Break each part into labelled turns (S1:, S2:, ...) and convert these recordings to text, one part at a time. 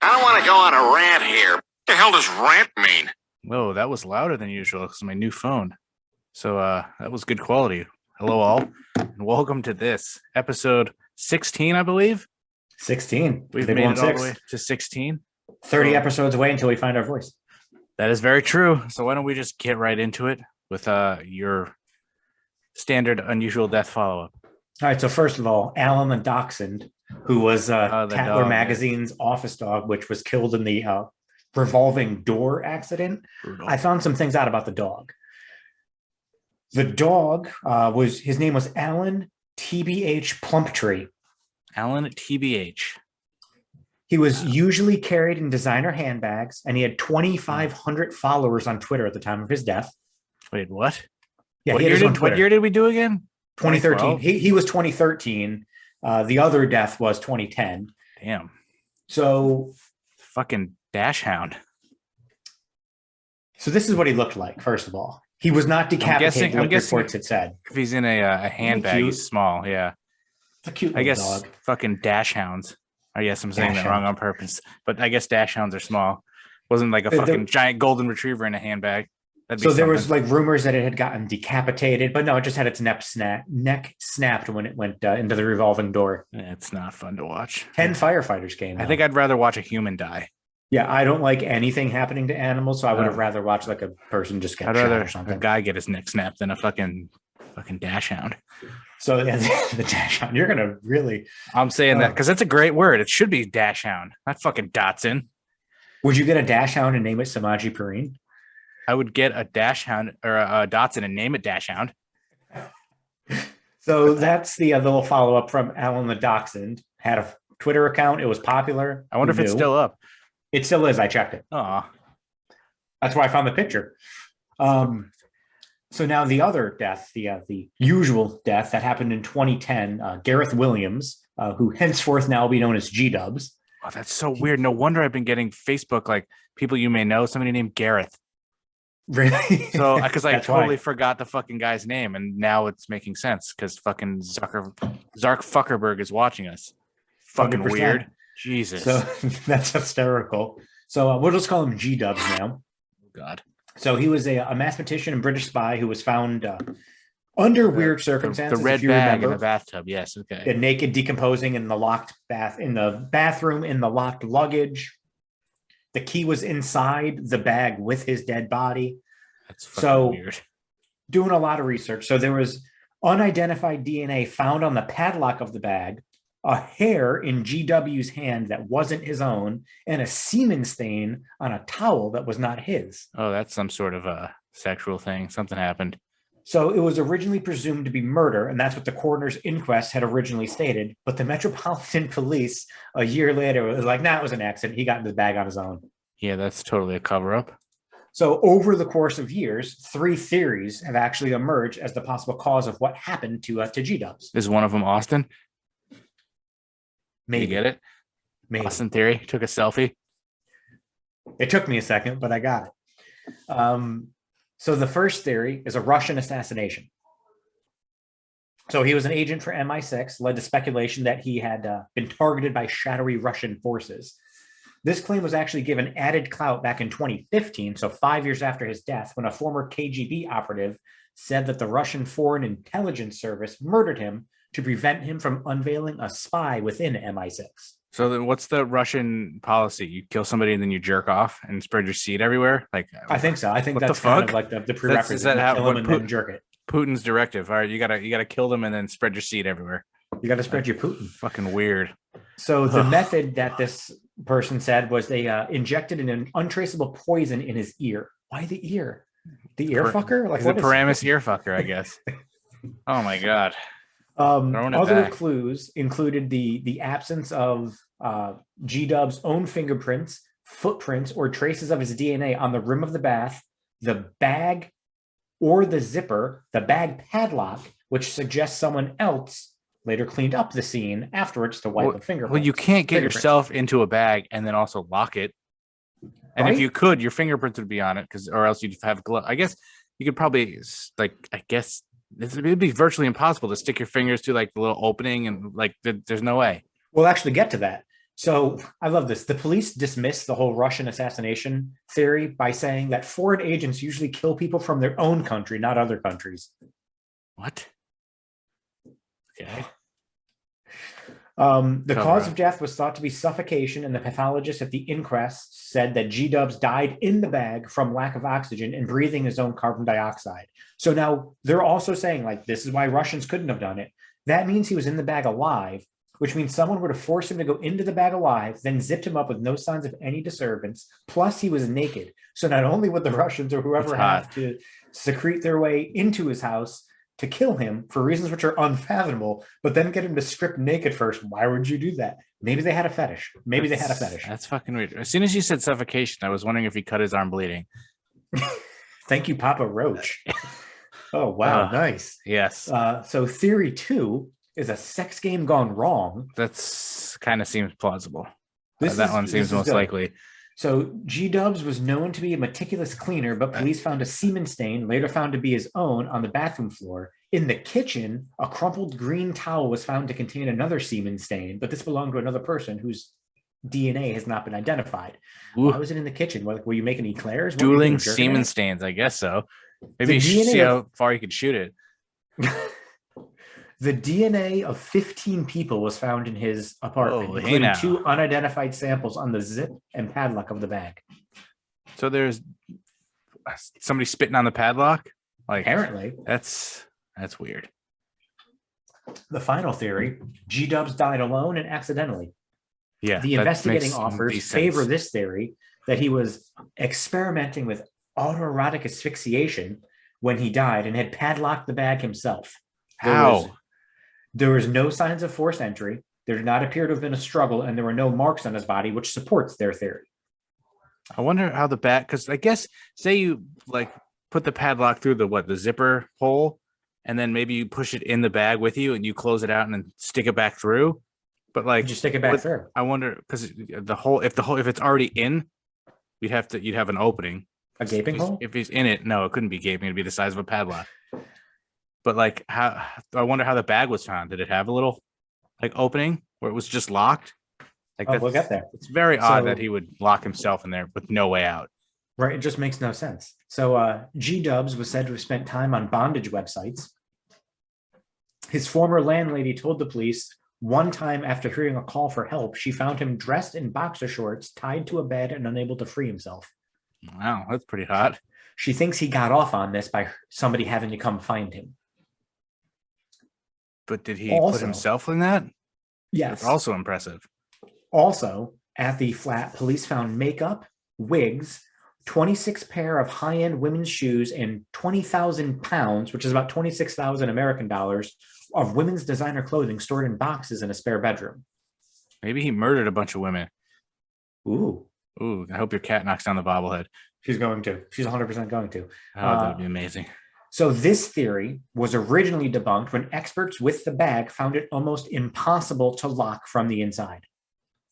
S1: I don't want to go on a rant here. What the hell does rant mean?
S2: Whoa, that was louder than usual because my new phone. So that was good quality. Hello all, and welcome to this episode 16, I believe.
S3: 16.
S2: We've made it all the way to 16.
S3: 30 episodes away until we find our voice.
S2: That is very true. So why don't we just get right into it with your standard unusual death follow-up.
S3: All right, so first of all, Alan the Dachshund, who was Tatler
S2: dog,
S3: Magazine's office dog, which was killed in the revolving door accident.
S2: Brutal.
S3: I found some things out about the dog. The dog his name was Alan TBH Plumptree.
S2: Alan TBH.
S3: He was usually carried in designer handbags, and he had 2,500 followers on Twitter at the time of his death.
S2: Wait, what?
S3: Yeah,
S2: what year did we do again?
S3: 2013. He was 2013. The other death was 2010.
S2: Damn.
S3: So
S2: fucking dash hound.
S3: So this is what he looked like. First of all, he was not decapitated. I'm guessing reports had said.
S2: If he's in a handbag, he's small. Yeah,
S3: it's a cute.
S2: I guess
S3: dog.
S2: Fucking dash hounds. I guess I'm saying that wrong on purpose, but I guess dash hounds are small. Wasn't like a fucking giant golden retriever in a handbag.
S3: So there was like rumors that it had gotten decapitated, but no, it just had its neck snapped when it went into the revolving door.
S2: Yeah, it's not fun to watch.
S3: 10 firefighters came.
S2: I think I'd rather watch a human die.
S3: Yeah, I don't like anything happening to animals, so I would have rather watched like a person just get shot or something.
S2: A guy get his neck snapped than a fucking dash hound.
S3: So yeah, the dash hound, you're gonna really.
S2: I'm saying that because that's a great word. It should be dash hound, not fucking Dotson.
S3: Would you get a dash hound and name it Samaji Perrine?
S2: I would get a dash hound or a Dotson and name it dash hound.
S3: So that's the little follow up from Alan the Dachshund. Had a Twitter account. It was popular.
S2: I wonder if it's still up.
S3: It still is. I checked it.
S2: Oh,
S3: that's why I found the picture. So now the other death, the usual death that happened in 2010, Gareth Williams, who henceforth now will be known as G-Dubs.
S2: Oh, that's so weird. No wonder I've been getting Facebook like people you may know, somebody named Gareth.
S3: Really?
S2: So because I totally forgot the fucking guy's name, and now it's making sense because fucking Zark Fuckerberg is watching us. Fucking 100%. Weird. Jesus.
S3: So that's hysterical. So we'll just call him G-Dubs now.
S2: Oh, God.
S3: So he was a mathematician and British spy who was found under weird circumstances.
S2: The red bag in the bathtub. Yes. Okay.
S3: Naked, decomposing in the locked in the bathroom, in the locked luggage. The key was inside the bag with his dead body.
S2: That's fucking weird.
S3: Doing a lot of research. So there was unidentified DNA found on the padlock of the bag, a hair in GW's hand that wasn't his own, and a semen stain on a towel that was not his.
S2: Oh, that's some sort of a sexual thing. Something happened.
S3: So it was originally presumed to be murder, and that's what the coroner's inquest had originally stated. But the Metropolitan Police, a year later, was like, nah, it was an accident. He got in the bag on his own.
S2: Yeah, that's totally a cover-up.
S3: So over the course of years, 3 theories have actually emerged as the possible cause of what happened to G-Dubs.
S2: Is one of them Austin?
S3: Maybe.
S2: You get it?
S3: Maybe.
S2: Austin theory. Took a selfie.
S3: It took me a second, but I got it. So the first theory is a Russian assassination. So he was an agent for MI6, led to speculation that he had been targeted by shadowy Russian forces. This claim was actually given added clout back in 2015, so 5 years after his death, when a former KGB operative said that the Russian Foreign Intelligence Service murdered him to prevent him from unveiling a spy within MI6.
S2: So then what's the Russian policy? You kill somebody and then you jerk off and spread your seed everywhere? Like I
S3: think so. I think that's kind of like the prerequisite.
S2: Is that how
S3: kill him and then jerk it?
S2: Putin's directive. All right, you gotta kill them and then spread your seed everywhere.
S3: You gotta spread your Putin.
S2: Fucking weird.
S3: So the method that this person said was they injected an untraceable poison in his ear. Why the ear? The ear fucker?
S2: Like the Paramus ear fucker, I guess. Oh my God.
S3: Other clues included the absence of G-Dub's own fingerprints, footprints, or traces of his DNA on the rim of the bath, the bag or the zipper, the bag padlock, which suggests someone else later cleaned up the scene afterwards to wipe the fingerprints.
S2: Well, you can't get yourself into a bag and then also lock it. And
S3: right?
S2: If you could, your fingerprints would be on it, or else you'd have gloves. I guess you could probably it'd be virtually impossible to stick your fingers to like the little opening and like there's no way.
S3: We'll actually get to that. So I love this. The police dismiss the whole Russian assassination theory by saying that foreign agents usually kill people from their own country, not other countries.
S2: What? Okay.
S3: The
S2: Cover
S3: cause
S2: up.
S3: of death was thought to be suffocation, and the pathologist at the inquest said that G-Dubs died in the bag from lack of oxygen and breathing his own carbon dioxide. So now they're also saying, like, this is why Russians couldn't have done it. That means he was in the bag alive, which means someone would have forced him to go into the bag alive, then zipped him up with no signs of any disturbance. Plus, he was naked. So not only would the Russians or whoever
S2: That's
S3: have
S2: hot.
S3: to secrete their way into his house to kill him for reasons which are unfathomable, but then get him to strip naked first. Why would you do that? Maybe they had a fetish. Maybe they had a fetish.
S2: That's fucking weird. As soon as you said suffocation, I was wondering if he cut his arm bleeding.
S3: Thank you, Papa Roach. Oh, wow. Nice.
S2: Yes.
S3: So theory 2 is a sex game gone wrong.
S2: That's kind of seems plausible.
S3: This
S2: That
S3: is-
S2: one
S3: this
S2: seems
S3: is
S2: most
S3: good.
S2: likely.
S3: So G-Dubs was known to be a meticulous cleaner, but police found a semen stain, later found to be his own, on the bathroom floor. In the kitchen, a crumpled green towel was found to contain another semen stain, but this belonged to another person whose DNA has not been identified.
S2: Ooh,
S3: Why was it in the kitchen? Were you making eclairs? What were you
S2: dueling
S3: doing, jerking
S2: semen
S3: it?
S2: stains, I guess so. Maybe you
S3: The
S2: should see
S3: DNA
S2: how far you could shoot it.
S3: The DNA of 15 people was found in his apartment,
S2: Oh, hey
S3: including
S2: now.
S3: 2 unidentified samples on the zip and padlock of the bag.
S2: So there's somebody spitting on the padlock. Like
S3: Apparently,
S2: that's weird.
S3: the final theory, G-Dubs died alone and accidentally.
S2: Yeah.
S3: The
S2: that
S3: investigating
S2: makes
S3: offers
S2: decent
S3: favor
S2: sense.
S3: this theory that he was experimenting with autoerotic asphyxiation when he died and had padlocked the bag himself.
S2: How?
S3: There was no signs of forced entry. There did not appear to have been a struggle, and there were no marks on his body, which supports their theory.
S2: I wonder how the back, because I guess say you like put the padlock through the zipper hole, and then maybe you push it in the bag with you and you close it out and then stick it back through. But like
S3: You just stick it back
S2: what-
S3: through.
S2: I wonder because if it's already in, you'd have an opening.
S3: A gaping hole?
S2: If he's in it, no, it couldn't be gaping. It'd be the size of a padlock. But like how I wonder how the bag was found. Did it have a little like opening where it was just locked? Like
S3: Oh, we'll get there.
S2: It's very odd
S3: So-
S2: that he would lock himself in there with no way out.
S3: Right, it just makes no sense. So G-Dubs was said to have spent time on bondage websites. His former landlady told the police one time after hearing a call for help, she found him dressed in boxer shorts, tied to a bed and unable to free himself.
S2: Wow, that's pretty hot.
S3: She thinks he got off on this by somebody having to come find him.
S2: But did he
S3: Also-
S2: put himself in that?
S3: Yes.
S2: That's also impressive.
S3: Also, at the flat, police found makeup, wigs, 26 pair of high-end women's shoes, and 20,000 pounds, which is about 26,000 American dollars, of women's designer clothing stored in boxes in a spare bedroom.
S2: Maybe he murdered a bunch of women.
S3: Ooh,
S2: Ooh, I hope your cat knocks down the bobblehead.
S3: she's going to. She's 100% going to.
S2: Oh, that'd be amazing.
S3: So this theory was originally debunked when experts with the bag found it almost impossible to lock from the inside.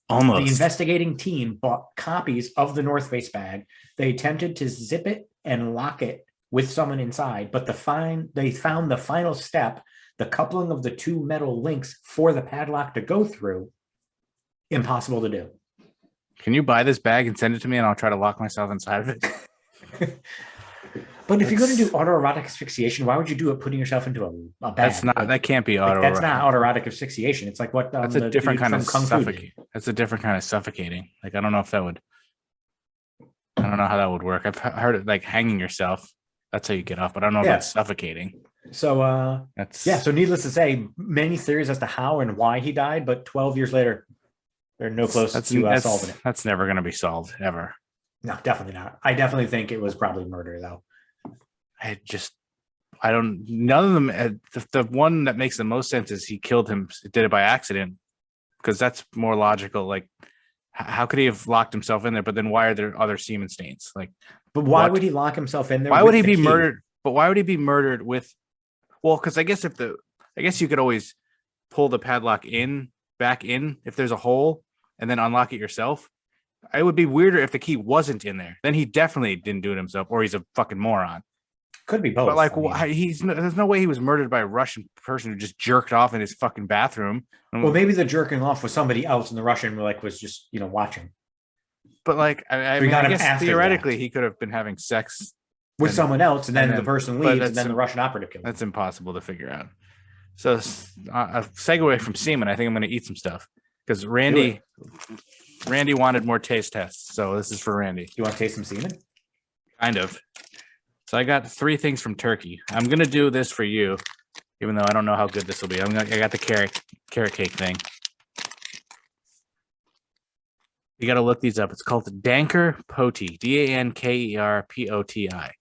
S3: The
S2: Almost.
S3: investigating team bought copies of the North Face bag. They attempted to zip it and lock it with someone inside, but they found the final step, the coupling of the 2 metal links for the padlock to go through, impossible to do.
S2: Can you buy this bag and send it to me and I'll try to lock myself inside of it?
S3: But if you're going to do autoerotic asphyxiation, why would you do it putting yourself into a bag?
S2: That's not.
S3: Like,
S2: That can't be
S3: like,
S2: auto.
S3: that's not autoerotic asphyxiation. It's like what
S2: That's
S3: the
S2: a different
S3: dude
S2: kind of
S3: from Kung Fu did.
S2: suffocating. That's a different kind of suffocating. Like I don't know if that would. I don't know how that would work. I've heard it like hanging yourself. That's how you get off. But I don't know
S3: Yeah.
S2: about suffocating.
S3: So
S2: That's
S3: yeah, so needless to say, many theories as to how and why he died, but 12 years later, they're no close to solving it.
S2: That's never going to be solved ever.
S3: No, definitely not. I definitely think it was probably murder, though.
S2: I don't. None of them. The one that makes the most sense is he killed him. Did it by accident, because that's more logical. Like, how could he have locked himself in there? But then why are there other semen stains? Like,
S3: But why
S2: What?
S3: would he lock himself in there?
S2: why
S3: with
S2: would he
S3: the
S2: be
S3: key?
S2: murdered? But why would he be murdered with? Well, because I guess you could always pull the padlock back in if there's a hole, and then unlock it yourself. It would be weirder if the key wasn't in there. Then he definitely didn't do it himself, or he's a fucking moron.
S3: Could be both.
S2: But like,
S3: I mean,
S2: why there's no way he was murdered by a Russian person who just jerked off in his fucking bathroom.
S3: well, maybe the jerking off was somebody else, and the Russian like was just watching
S2: But like, I
S3: We
S2: mean,
S3: got
S2: I
S3: him
S2: guess
S3: after the
S2: theoretically
S3: act.
S2: he could have been having sex
S3: with
S2: and-
S3: someone else, and then the
S2: then-
S3: person
S2: but
S3: leaves,
S2: that's
S3: and then the Russian operative kills him.
S2: That's impossible to figure out. So, a segue from semen, I think I'm going to eat some stuff because Randy wanted more taste tests. So this is for Randy,
S3: You want to taste some semen?
S2: kind of. So I got 3 things from Turkey. I'm going to do this for you, even though I don't know how good this will be. I got the carrot cake thing. You got to look these up. It's called Danker Poti, Dankerpoti.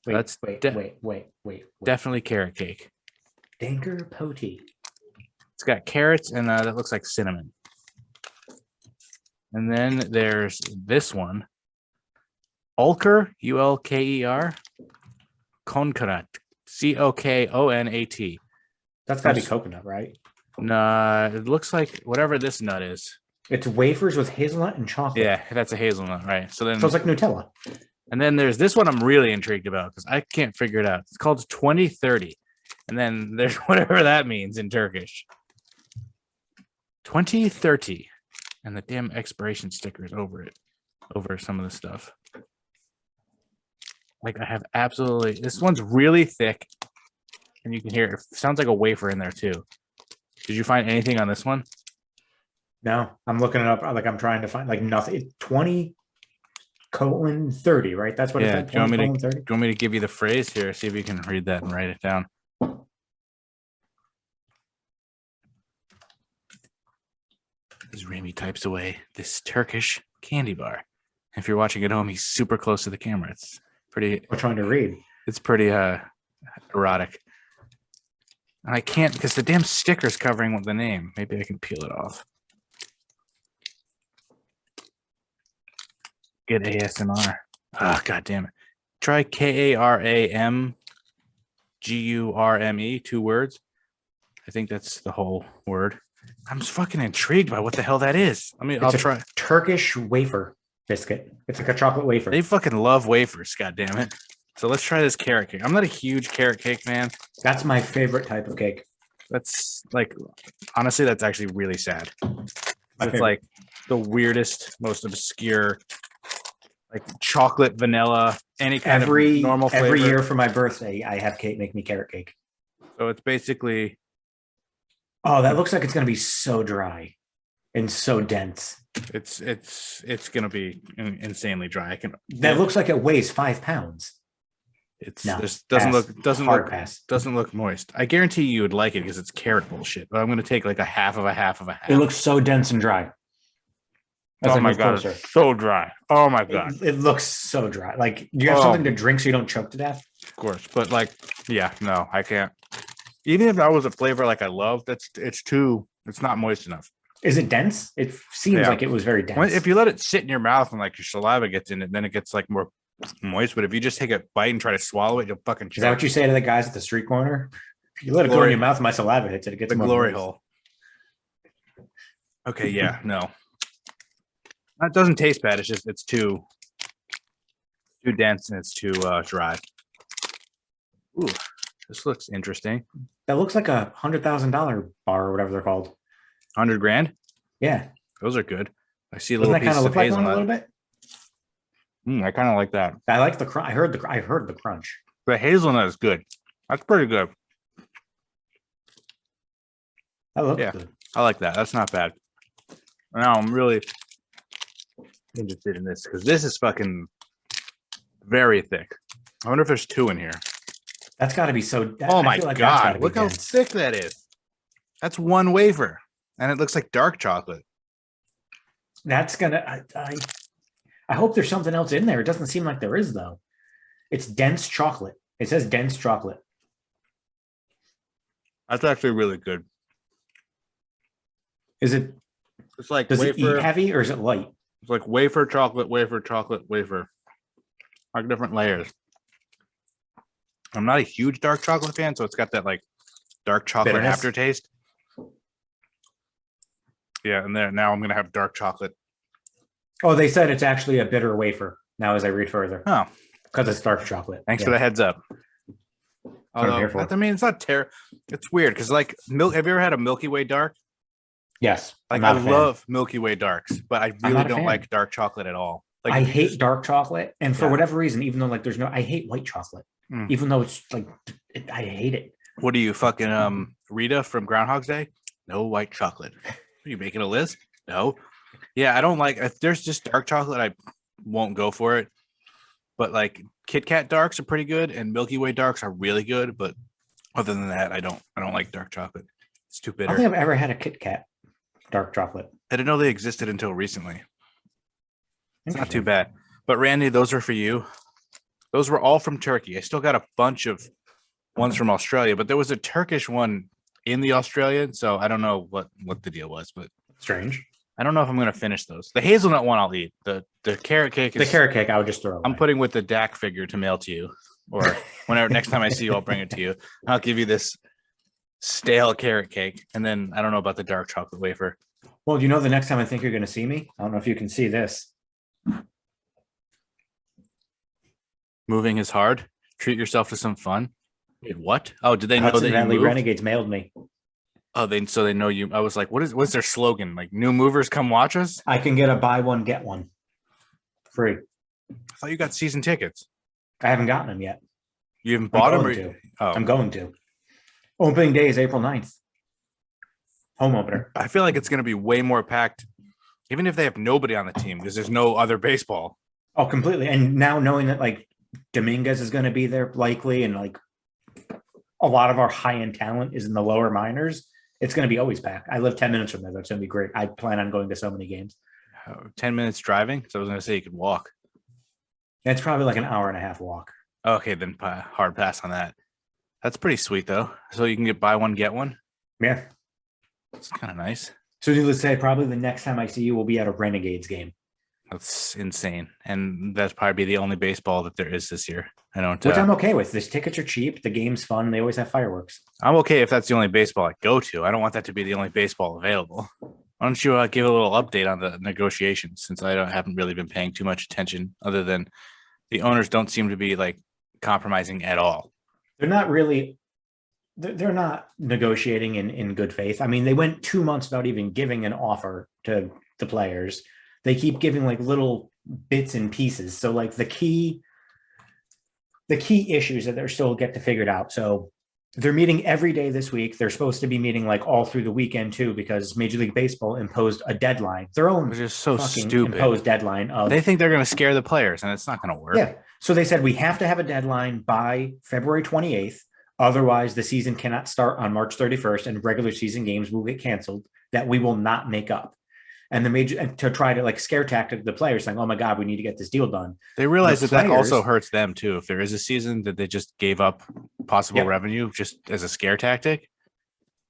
S2: That's
S3: Wait.
S2: definitely carrot cake.
S3: Danker Poti.
S2: It's got carrots and that looks like cinnamon. And then there's this one, Ulker, Ulker, Konkanat, Cokonat.
S3: That's got to be coconut, right?
S2: Nah, it looks like whatever this nut is.
S3: It's wafers with hazelnut and chocolate.
S2: Yeah, that's a hazelnut, right? So then,
S3: So it's like Nutella.
S2: and then there's this one I'm really intrigued about because I can't figure it out. It's called 2030, and then there's whatever that means in Turkish. 2030, and the damn expiration stickers over it, over some of the stuff. Like I have absolutely, this one's really thick, and you can hear it sounds like a wafer in there too. Did you find anything on this one?
S3: No, I'm looking it up. Like I'm trying to find like nothing. 20:30, right? That's what
S2: Yeah.
S3: it's
S2: Do you want me to?
S3: 20:30.
S2: Do you want me to give you the phrase here? See if you can read that and write it down. As Ramy types away this Turkish candy bar. If you're watching at home, he's super close to the camera. It's pretty.
S3: We're trying to read.
S2: It's pretty erotic. And I can't because the damn sticker's covering the name. Maybe I can peel it off. Get ASMR. Ah, god damn it. Try KARAMGURME, 2 words. I think that's the whole word. I'm just fucking intrigued by what the hell that is. I mean, I'll try.
S3: Turkish wafer biscuit. It's like a chocolate wafer.
S2: They fucking love wafers, god damn it. So let's try this carrot cake. I'm not a huge carrot cake fan.
S3: That's my favorite type of cake.
S2: That's like, honestly, that's actually really sad.
S3: My
S2: It's
S3: favorite.
S2: like the weirdest, most obscure, like chocolate, vanilla, any kind of normal flavor.
S3: Every year for my birthday, I have Kate make me carrot cake.
S2: So it's basically,
S3: Oh, that looks like it's going to be so dry and so dense.
S2: it's gonna be insanely dry.
S3: That looks like it weighs 5 pounds.
S2: It's
S3: No,
S2: this
S3: Hard pass.
S2: doesn't look moist. I guarantee you would like it because it's carrot bullshit. But I'm gonna take like a half of a half of a half.
S3: It looks so dense and dry. As
S2: Oh
S3: I
S2: my
S3: move
S2: god,
S3: closer.
S2: it's so dry. Oh my god,
S3: It looks so dry. Like, do you have
S2: Oh.
S3: something to drink so you don't choke to death?
S2: of course. But like, yeah, no, I can't. Even if that was a flavor like I love, it's not moist enough.
S3: Is it dense? It seems
S2: Yeah.
S3: like it was very dense.
S2: If you let it sit in your mouth and like your saliva gets in it, then it gets like more moist. But if you just take a bite and try to swallow it, you'll fucking
S3: Is that what you say to the guys at the street corner? If you let it go in
S2: Glory-
S3: your mouth, my saliva hits it. It gets
S2: the
S3: more
S2: glory
S3: moist.
S2: hole. Okay, yeah, no. That doesn't taste bad. It's just it's too dense and it's too dry. Ooh, this looks interesting.
S3: That looks like a $100,000 bar or whatever they're called.
S2: 100 grand.
S3: Yeah.
S2: Those are good. I see
S3: Doesn't
S2: little
S3: that kind
S2: pieces
S3: of
S2: of
S3: look like one a
S2: hazelnut.
S3: little bit?
S2: I kind of like that.
S3: I like the crunch. I heard the crunch.
S2: The hazelnut is good. That's pretty good.
S3: That looks
S2: Yeah.
S3: good.
S2: I like that. That's not bad. Now I'm really interested in this because this is fucking very thick. I wonder if there's 2 in here.
S3: That's got to be so.
S2: Oh
S3: I
S2: my
S3: feel like that's gotta
S2: god!
S3: be
S2: Look how
S3: dense.
S2: thick that is. That's 1 wafer, and it looks like dark chocolate.
S3: That's gonna. I hope there's something else in there. It doesn't seem like there is though. It's dense chocolate. It says dense chocolate.
S2: That's actually really good.
S3: Is it?
S2: It's like
S3: Does it
S2: wafer.
S3: eat heavy or is it light?
S2: It's like wafer chocolate, wafer chocolate, wafer. Like different layers. I'm not a huge dark chocolate fan, so it's got that like dark chocolate
S3: Bitterness?
S2: aftertaste. Yeah, and then now I'm gonna have dark chocolate.
S3: Oh, they said it's actually a bitter wafer. Now, as I read further,
S2: Oh,
S3: because it's dark chocolate.
S2: thanks
S3: Yeah.
S2: for the heads up.
S3: what I'm
S2: Although
S3: here for.
S2: I mean, it's not terrible. It's weird because like milk. Have you ever had a Milky Way dark?
S3: Yes.
S2: Like
S3: I'm
S2: I
S3: not a fan.
S2: love Milky Way darks, but I
S3: I'm
S2: really
S3: not a
S2: don't
S3: fan.
S2: like dark chocolate at all. Like
S3: I
S2: if you
S3: hate
S2: just-
S3: dark chocolate. And for
S2: Yeah.
S3: whatever reason, even though like there's no, I hate white chocolate,
S2: Mm.
S3: even though it's like, I hate it.
S2: What are you fucking Rita from Groundhog's Day? No white chocolate. Are you making a list? No. Yeah, I don't like if there's just dark chocolate, I won't go for it. But like Kit Kat darks are pretty good and Milky Way darks are really good, but other than that, I don't like dark chocolate. It's too
S3: I don't
S2: bitter.
S3: think I've ever had a Kit Kat dark chocolate.
S2: I didn't know they existed until recently. It's not too
S3: Interesting.
S2: bad. But Randy, those are for you. Those were all from Turkey. I still got a bunch of ones from Australia, but there was a Turkish one in the Australian, so I don't know what the deal was, but
S3: Strange.
S2: I don't know if I'm gonna finish those. The hazelnut one I'll eat. The carrot cake
S3: The
S2: is
S3: carrot cake I would just throw away.
S2: I'm putting with the Dak figure to mail to you, or whenever next time I see you, I'll bring it to you. I'll give you this stale carrot cake, and then I don't know about the dark chocolate wafer.
S3: Well, you know, the next time I think you're going to see me, I don't know if you can see this.
S2: Moving is hard. Treat yourself to some fun. Wait, what? Oh, did they know
S3: Hudson
S2: that you
S3: Valley
S2: moved?
S3: Renegades mailed me.
S2: Oh, they know you. I was like, what's their slogan? Like new movers come watch us?
S3: I can get a buy one, get one free.
S2: I thought you got season tickets.
S3: I haven't gotten them yet.
S2: You haven't bought them?
S3: going
S2: Or,
S3: to.
S2: oh,
S3: I'm going to. Opening day is April 9th. Home opener.
S2: I feel like it's going to be way more packed, even if they have nobody on the team because there's no other baseball.
S3: Oh, completely. And now knowing that like Dominguez is going to be there likely, and like a lot of our high end talent is in the lower minors, it's going to be always packed. I live 10 minutes from there. That's going to be great. I plan on going to so many games.
S2: 10 minutes driving. So I was going to say you could walk.
S3: And it's probably like an hour and a half walk.
S2: Okay, then hard pass on that. That's pretty sweet though. So you can get buy one get one.
S3: Yeah.
S2: It's kind of nice.
S3: So needless to say, probably the next time I see you will be at a Renegades game,
S2: That's insane, and that's probably the only baseball that there is this year. I don't.
S3: which I'm okay with. These tickets are cheap. The game's fun. They always have fireworks.
S2: I'm okay if that's the only baseball I go to. I don't want that to be the only baseball available. Why don't you give a little update on the negotiations, since I haven't really been paying too much attention, other than the owners don't seem to be like compromising at all.
S3: They're not really. They're not negotiating in good faith. I mean, they went 2 months without even giving an offer to the players. They keep giving like little bits and pieces. So like the key issues that they're still get to figure it out. So they're meeting every day this week. They're supposed to be meeting like all through the weekend too, because Major League Baseball imposed a deadline, their own
S2: Which is so
S3: fucking
S2: stupid.
S3: imposed deadline of
S2: They think they're going to scare the players, and it's not going to work.
S3: yeah. So they said we have to have a deadline by February 28th. Otherwise, the season cannot start on March 31st, and regular season games will get canceled. That we will not make up. And the major to try to like scare tactic the players, saying, "Oh my God, we need to get this deal done."
S2: They realize
S3: The
S2: that also
S3: players-
S2: hurts them too. If there is a season that they just gave up possible
S3: Yep.
S2: revenue just as a scare tactic.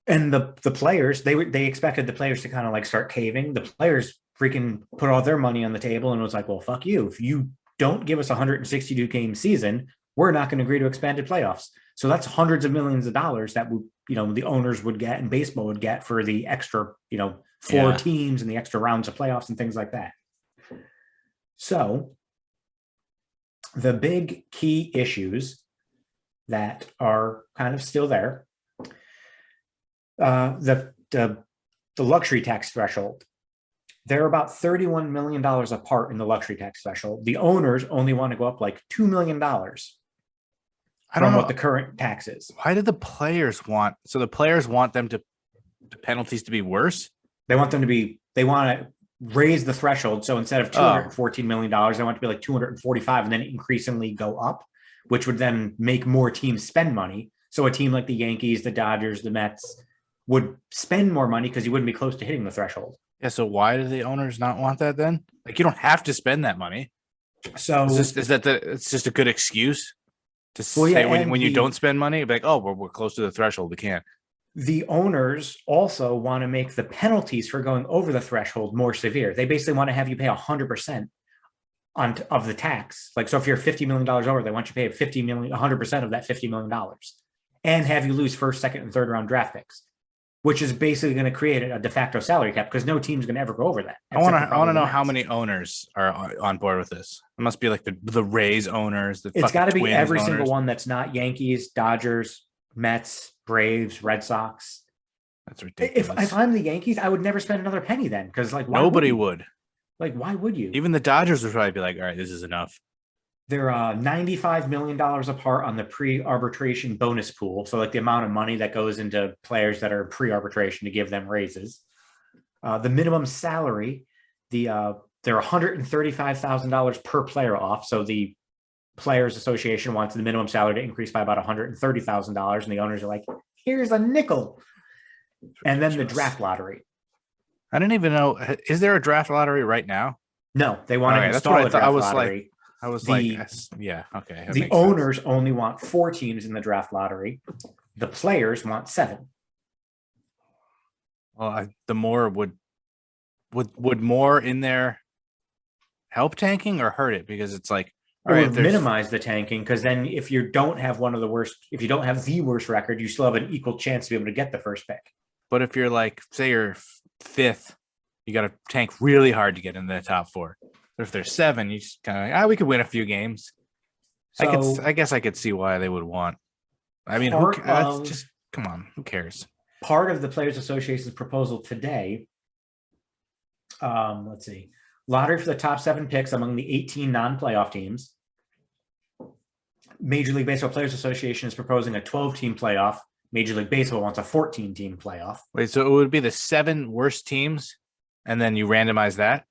S3: And the players, they expected the players to kind of like start caving. The players freaking put all their money on the table and was like, "Well, fuck you. If you don't give us a 162 game season, we're not going to agree to expanded playoffs." So that's hundreds of millions of dollars that would, the owners would get and baseball would get for the extra, four
S2: Yeah.
S3: teams and the extra rounds of playoffs and things like that. So the big key issues that are kind of still there, the luxury tax threshold. They're about $31 million apart in the luxury tax threshold. The owners only want to go up like $2 million.
S2: I don't know
S3: what the current tax is.
S2: Why did the players want? So the players want the penalties to be worse.
S3: They want they want to raise the threshold. So instead of $214 million, they want it to be like 245 and then increasingly go up, which would then make more teams spend money. So a team like the Yankees, the Dodgers, the Mets would spend more money because you wouldn't be close to hitting the threshold.
S2: Yeah. So why do the owners not want that then? Like you don't have to spend that money.
S3: So
S2: it's just a good excuse to
S3: Well,
S2: say
S3: yeah,
S2: when you don't spend money, be like, oh, we're close to the threshold. We can't.
S3: the owners also want to make the penalties for going over the threshold more severe. They basically want to have you pay 100% of the tax. Like, so if you're $50 million over, they want you to pay 100% of that $50 million and have you lose first, second, and third round draft picks. which is basically going to create a de facto salary cap because no team's going to ever go over that.
S2: I want to
S3: the
S2: know how
S3: Mets.
S2: many owners are on board with this. It must be like the Rays owners.
S3: It's got to be
S2: Twins
S3: every
S2: owners.
S3: single one that's not Yankees, Dodgers, Mets, Braves, Red Sox.
S2: That's ridiculous.
S3: If I'm the Yankees, I would never spend another penny then because like
S2: nobody would.
S3: Like, why would you?
S2: Even the Dodgers would probably be like, all right, this is enough.
S3: They're $95 million apart on the pre-arbitration bonus pool. So like the amount of money that goes into players that are pre-arbitration to give them raises. The minimum salary, they're $135,000 per player off. So the Players Association wants the minimum salary to increase by about $130,000. And the owners are like, here's a nickel. And then the draft lottery.
S2: I didn't even know. Is there a draft lottery right now?
S3: No, they want to install a draft lottery.
S2: I was like, yeah, okay.
S3: The owners only want 4 teams in the draft lottery. The players want 7.
S2: Well, the more would more in there help tanking or hurt it? Because it's like,
S3: all right, minimize the tanking because then if you don't have the worst record, you still have an equal chance to be able to get the first pick.
S2: But if you're like, say you're 5th, you got to tank really hard to get into the top 4. But if there's 7, you just kind of like, we could win a few games. So, I guess I could see why they would want. I mean, just come on, who cares?
S3: Part of the Players Association's proposal today. Let's see. Lottery for the top 7 picks among the 18 non-playoff teams. Major League Baseball Players Association is proposing a 12-team playoff. Major League Baseball wants a 14-team playoff.
S2: Wait, so it would be the 7 worst teams, and then you randomize that?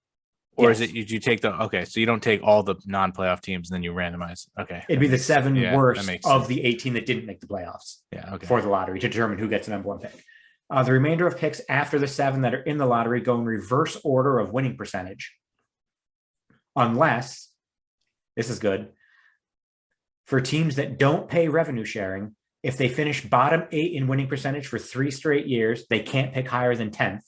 S2: Or yes. Is it you take okay, so you don't take all the non-playoff teams and then you randomize. Okay.
S3: It'd be the 7 worst of the 18 that didn't make the playoffs.
S2: Yeah, okay.
S3: For the lottery to determine who gets the number 1 pick. The remainder of picks after the 7 that are in the lottery go in reverse order of winning percentage. Unless, this is good, for teams that don't pay revenue sharing, if they finish bottom 8 in winning percentage for 3 straight years, they can't pick higher than 10th.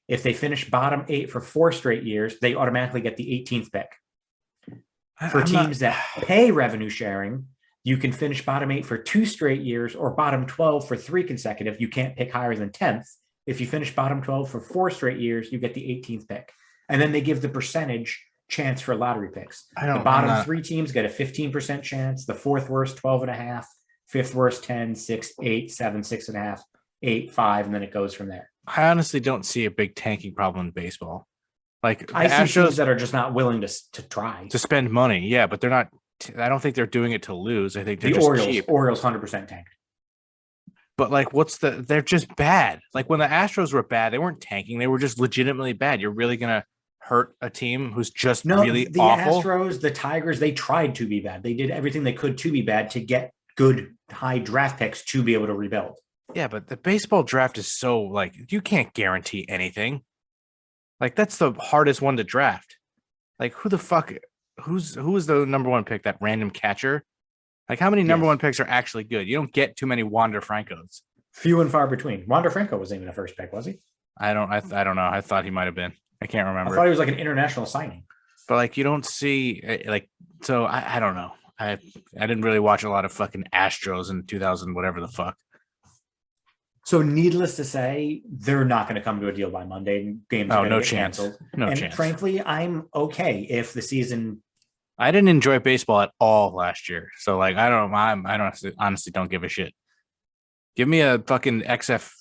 S3: If they finish bottom 8 for 4 straight years, they automatically get the 18th pick. For teams that pay revenue sharing, you can finish bottom 8 for 2 straight years or bottom 12 for 3 consecutive. You can't pick higher than 10th. If you finish bottom 12 for 4 straight years, you get the 18th pick. And then they give the percentage chance for lottery picks. The bottom 3 teams get a 15% chance. The 4th worst, 12.5. 5th worst, 10, 6, 8, 7, 6.5, 8, 5, and then it goes from there.
S2: I honestly don't see a big tanking problem in baseball. Like
S3: I see teams that are just not willing to try
S2: to spend money. Yeah, but they're not. I don't think they're doing it to lose. I think they're
S3: just
S2: Orioles.
S3: Cheap. Orioles 100% tanked.
S2: But like, they're just bad. Like when the Astros were bad, they weren't tanking. They were just legitimately bad. You're really gonna hurt a team who's just really awful.
S3: The Astros, the Tigers, they tried to be bad. They did everything they could to be bad to get good high draft picks to be able to rebuild.
S2: Yeah, but the baseball draft is so like you can't guarantee anything. Like that's the hardest one to draft. Like who is the number 1 pick? That random catcher? Like how many number 1 picks are actually good? You don't get too many Wander Francos.
S3: Few and far between. Wander Franco wasn't even a first pick, was he?
S2: I don't know. I thought he might have been. I can't remember.
S3: I thought he was like an international signing.
S2: But like you don't see like so I don't know. I didn't really watch a lot of fucking Astros in 2000 whatever the fuck.
S3: So needless to say, they're not going to come to a deal by Monday. And games are going to get canceled.
S2: No chance.
S3: Frankly, I'm okay if the season.
S2: I didn't enjoy baseball at all last year, so like I don't. I honestly don't give a shit. Give me a fucking XF,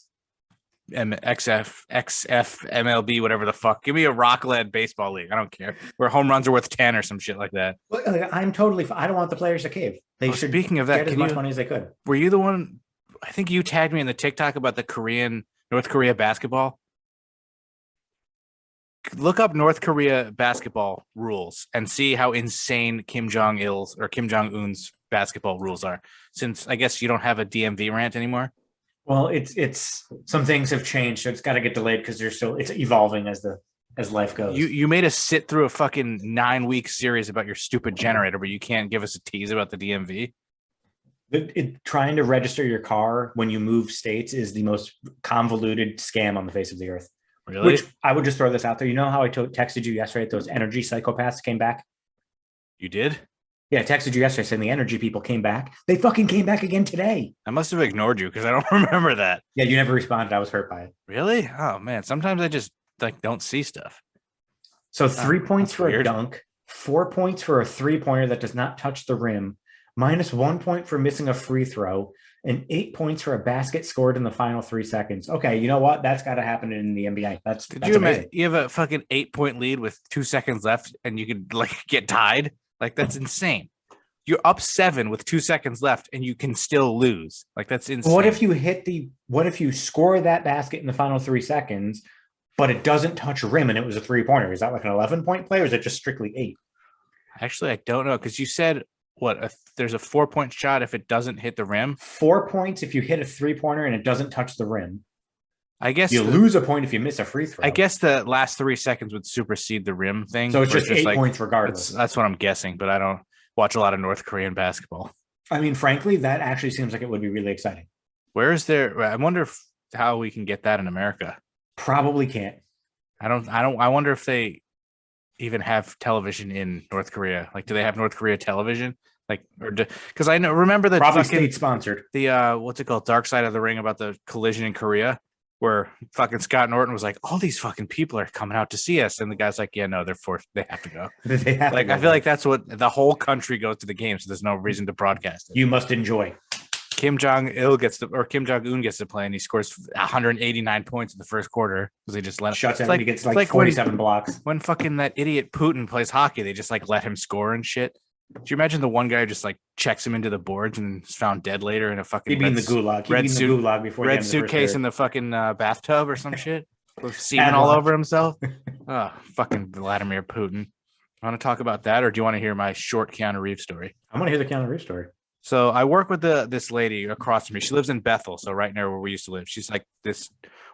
S2: MLB, whatever the fuck. Give me a rock-led baseball league. I don't care where home runs are worth 10 or some shit like that.
S3: I'm totally. I don't want the players to cave. They should.
S2: Speaking of that,
S3: get as much money as they could.
S2: Were you the one? I think you tagged me in the TikTok about the North Korea basketball. Look up North Korea basketball rules and see how insane Kim Jong-un's basketball rules are. Since I guess you don't have a DMV rant anymore.
S3: Well, it's some things have changed, so it's got to get delayed because it's evolving as life goes.
S2: You made us sit through a fucking 9-week series about your stupid generator, but you can't give us a tease about the DMV.
S3: Trying to register your car when you move states is the most convoluted scam on the face of the earth.
S2: Really?
S3: Which I would just throw this out there. You know how I texted you yesterday? Those energy psychopaths came back.
S2: You did?
S3: Yeah, I texted you yesterday saying the energy people came back. They fucking came back again today.
S2: I must have ignored you because I don't remember that.
S3: Yeah, you never responded. I was hurt by it.
S2: Really? Oh man, sometimes I just like don't see stuff.
S3: So 3 points
S2: that's
S3: for
S2: weird.
S3: a dunk, 4 points for a 3-pointer that does not touch the rim, -1 point for missing a free throw, and 8 points for a basket scored in the final 3 seconds. Okay, you know what? That's got to happen in the NBA. That's
S2: you
S3: amazing.
S2: You have a fucking 8-point lead with 2 seconds left, and you could like get tied? Like that's insane. You're up 7 with 2 seconds left, and you can still lose. Like that's insane.
S3: What if you score that basket in the final 3 seconds, but it doesn't touch rim and it was a 3-pointer? Is that like an 11-point play, or is it just strictly 8?
S2: Actually, I don't know because you said there's a 4-point shot if it doesn't hit the rim.
S3: 4 points if you hit a 3-pointer and it doesn't touch the rim.
S2: I guess
S3: you lose a point if you miss a free throw.
S2: I guess the last 3 seconds would supersede the rim thing.
S3: So it's just 8 points regardless.
S2: That's what I'm guessing, but I don't watch a lot of North Korean basketball.
S3: I mean, frankly, that actually seems like it would be really exciting.
S2: Where is there? I wonder how we can get that in America.
S3: Probably can't.
S2: I wonder if they even have television in North Korea. Like, do they have North Korea television? Like, because I remember the
S3: probably state sponsored.
S2: The what's it called? Dark Side of the Ring about the collision in Korea, where fucking Scott Norton was like, all these fucking people are coming out to see us, and the guy's like, yeah, no, they're forced. They have to go.
S3: They have
S2: like,
S3: to go.
S2: I feel like that's what the whole country goes to the game, so there's no reason to broadcast it.
S3: You must enjoy.
S2: Kim Jong-un gets to play, and he scores 189 points in the first quarter because they just let him.
S3: Shuts him. He gets like 47 blocks.
S2: When fucking that idiot Putin plays hockey, they just like let him score and shit. Do you imagine the one guy just like checks him into the boards and is found dead later in a fucking
S3: the gulag?
S2: Red suitcase in the fucking bathtub or some shit with semen all over himself. Oh, fucking Vladimir Putin. Want to talk about that, or do you want to hear my short Keanu Reeves story?
S3: I want to hear the Keanu Reeves story.
S2: So I work with this lady across from me. She lives in Bethel, so right near where we used to live. She's like